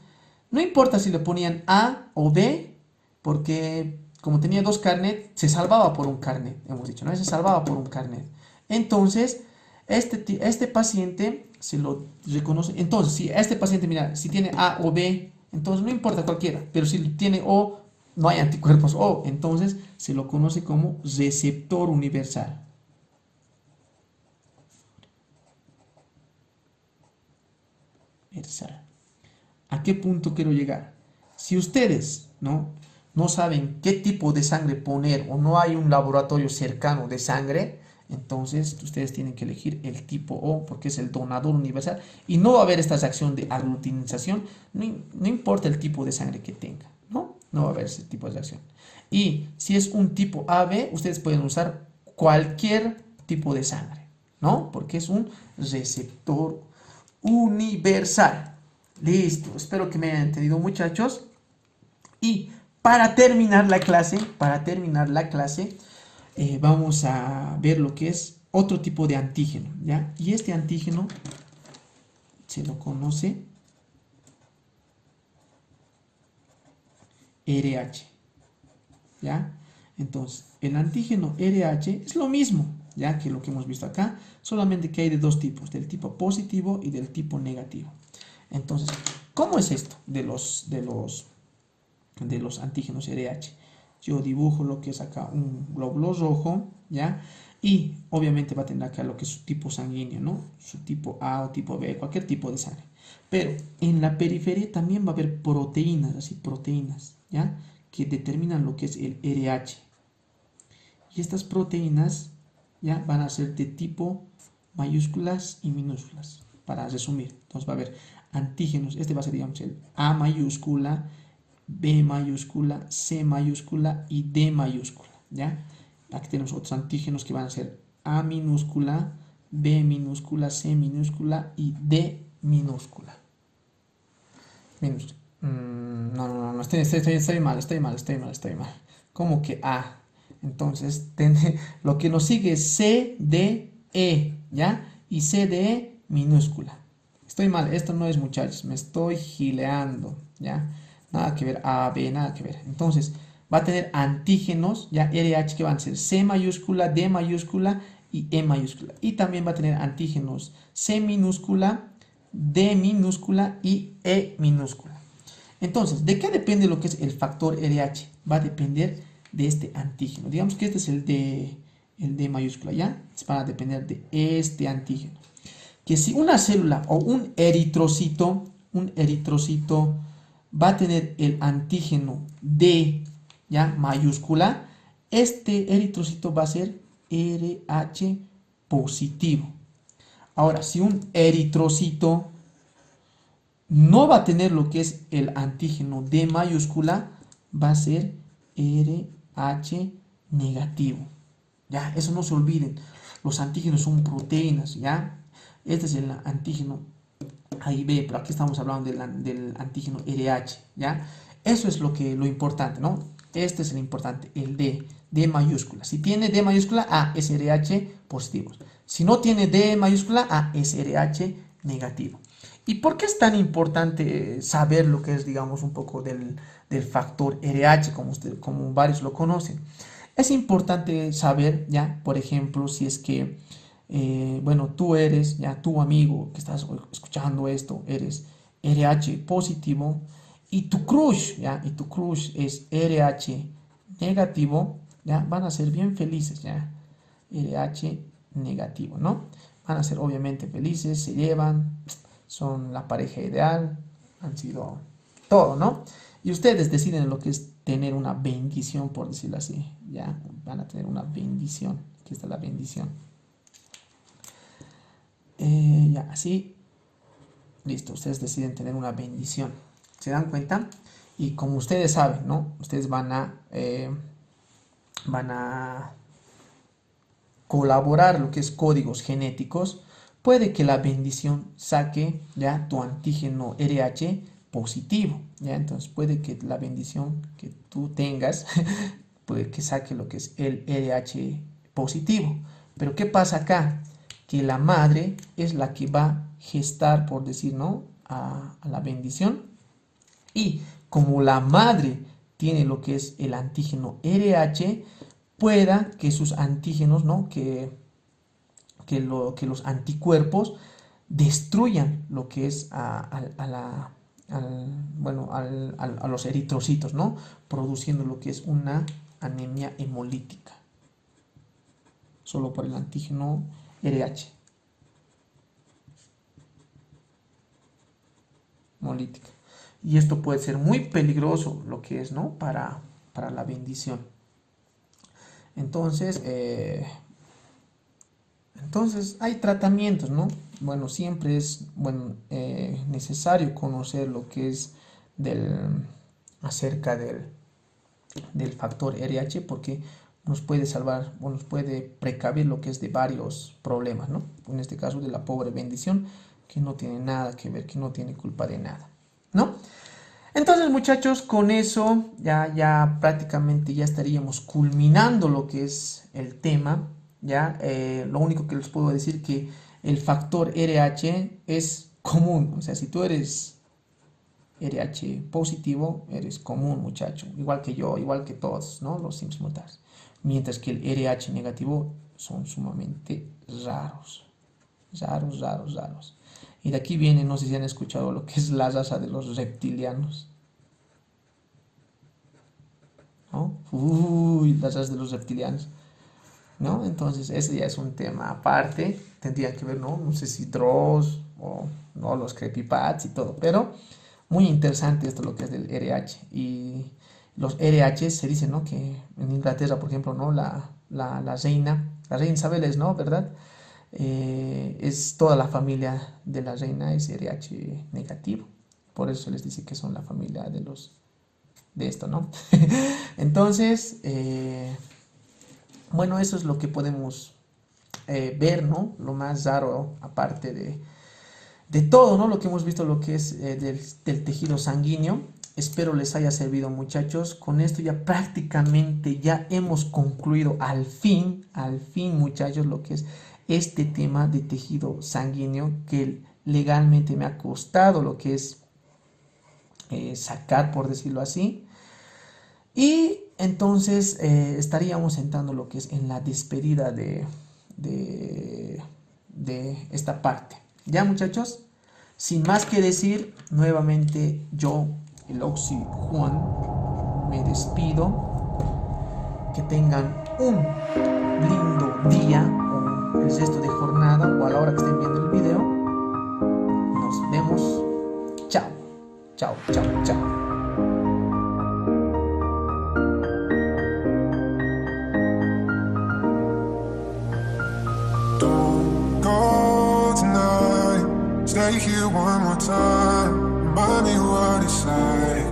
no importa si le ponían A o B, porque como tenía dos carnet, se salvaba por un carnet, hemos dicho, ¿no? Se salvaba por un carnet. Entonces, este paciente se lo reconoce. Entonces, si este paciente, mira, si tiene A o B, entonces no importa cualquiera, pero si tiene O, no hay anticuerpos O, entonces se lo conoce como receptor universal. ¿A qué punto quiero llegar? Si ustedes, ¿no? no saben qué tipo de sangre poner o no hay un laboratorio cercano de sangre, entonces ustedes tienen que elegir el tipo O porque es el donador universal y no va a haber esta reacción de aglutinización, no importa el tipo de sangre que tenga, ¿no? No va a haber ese tipo de reacción. Y si es un tipo AB, ustedes pueden usar cualquier tipo de sangre, ¿no? Porque es un receptor universal. Listo, espero que me hayan entendido, muchachos. Y para terminar la clase, vamos a ver lo que es otro tipo de antígeno, ¿ya? Y este antígeno se lo conoce RH, ¿ya? Entonces, el antígeno RH es lo mismo, ¿ya? Que lo que hemos visto acá, solamente que hay de dos tipos, del tipo positivo y del tipo negativo. Entonces, ¿cómo es esto de los antígenos RH? Yo dibujo lo que es acá un glóbulo rojo, ¿ya? Y obviamente va a tener acá lo que es su tipo sanguíneo, ¿no? Su tipo A o tipo B, cualquier tipo de sangre. Pero en la periferia también va a haber proteínas, así proteínas, ¿ya? Que determinan lo que es el RH. Y estas proteínas, ¿ya? Van a ser de tipo mayúsculas y minúsculas, para resumir. Entonces va a haber antígenos, este va a ser, digamos, el A mayúscula, B mayúscula, C mayúscula y D mayúscula, ¿ya? Aquí tenemos otros antígenos que van a ser A minúscula, B minúscula, C minúscula y D minúscula. Minúscula. No, estoy mal. ¿Cómo que A? Entonces, lo que nos sigue es C, D, E, ¿ya? Y C, D, E minúscula. Estoy mal, esto no es, muchachos, me estoy gileando, ¿ya? Nada que ver, A, B, nada que ver. Entonces, va a tener antígenos, ya RH, que van a ser C mayúscula, D mayúscula y E mayúscula. Y también va a tener antígenos C minúscula, D minúscula y E minúscula. Entonces, ¿de qué depende lo que es el factor RH? Va a depender de este antígeno. Digamos que este es el D mayúscula, ¿ya? Va a depender de este antígeno. Que si una célula o un eritrocito va a tener el antígeno D, ¿ya? Mayúscula, este eritrocito va a ser RH positivo. Ahora, si un eritrocito no va a tener lo que es el antígeno D mayúscula, va a ser RH negativo. Ya, eso no se olviden. Los antígenos son proteínas, ¿ya? Este es el antígeno A y B, pero aquí estamos hablando del antígeno RH, ¿ya? Eso es lo importante, ¿no? Este es el importante, el D mayúscula. Si tiene D mayúscula, A es RH positivo. Si no tiene D mayúscula, A es RH negativo. ¿Y por qué es tan importante saber lo que es, digamos, un poco del factor RH, como varios lo conocen? Es importante saber, ya, por ejemplo, si es que, bueno, tú eres, ya, tu amigo que estás escuchando esto, eres RH positivo y tu crush, ya, y tu crush es RH negativo, ya, van a ser bien felices, ya, RH negativo, ¿no? Van a ser obviamente felices, se llevan, son la pareja ideal, han sido todo, ¿no? Y ustedes deciden lo que es tener una bendición, por decirlo así, ¿ya? Van a tener una bendición, aquí está la bendición. Ya, así, listo, ustedes deciden tener una bendición, ¿se dan cuenta? Y como ustedes saben, ¿no? Ustedes van a colaborar lo que es códigos genéticos, puede que la bendición saque ya tu antígeno RH positivo, ya entonces puede que la bendición que tú tengas puede que saque lo que es el RH positivo. Pero ¿qué pasa acá? Que la madre es la que va a gestar, por decir, ¿no? A la bendición. Y como la madre tiene lo que es el antígeno RH, pueda que sus antígenos, ¿no? Que los anticuerpos destruyan lo que es a los eritrocitos, ¿no? Produciendo lo que es una anemia hemolítica. Solo por el antígeno RH. Hemolítica. Y esto puede ser muy peligroso, lo que es, ¿no? la bendición. Entonces, hay tratamientos, ¿no? Bueno, siempre es necesario conocer lo que es acerca del factor RH, porque nos puede salvar o nos puede precaver lo que es de varios problemas, ¿no? En este caso de la pobre bendición, que no tiene nada que ver, que no tiene culpa de nada, ¿no? Entonces, muchachos, con eso ya prácticamente ya estaríamos culminando lo que es el tema. Ya, lo único que les puedo decir que el factor RH es común. O sea, si tú eres RH positivo, eres común, muchacho. Igual que yo, igual que todos, ¿no? Los Sims mortales. Mientras que el RH negativo son sumamente raros. Raros. Y de aquí viene, no sé si han escuchado lo que es la raza de los reptilianos, ¿no? Uy, la raza de los reptilianos, ¿no? Entonces, ese ya es un tema aparte. Tendría que ver, ¿no? No sé si Dross o no, los creepypats y todo, pero muy interesante esto lo que es del RH. Y los RH se dice, ¿no? Que en Inglaterra, por ejemplo, ¿no? La reina Isabel, ¿no? ¿Verdad? Es toda la familia de la reina es RH negativo. Por eso se les dice que son la familia de esto, ¿no? Entonces, bueno, eso es lo que podemos ver, ¿no? Lo más raro, aparte de todo, ¿no? Lo que hemos visto, lo que es del tejido sanguíneo. Espero les haya servido, muchachos. Con esto ya prácticamente ya hemos concluido al fin, muchachos, lo que es este tema de tejido sanguíneo, que legalmente me ha costado lo que es sacar, por decirlo así. Y entonces estaríamos entrando lo que es en la despedida de esta parte. Ya, muchachos, sin más que decir, nuevamente yo, el Oxy Juan, me despido. Que tengan un lindo día o el resto de jornada o a la hora que estén viendo el video. Nos vemos. Chao. Don't go tonight. Stay here one more time. Remind me what it's like.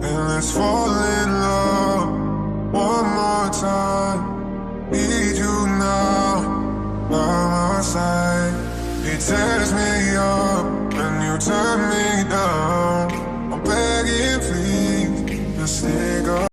And let's fall in love one more time. Need you now by my side. It tears me up and you turn me down. I'm begging, please, just stay.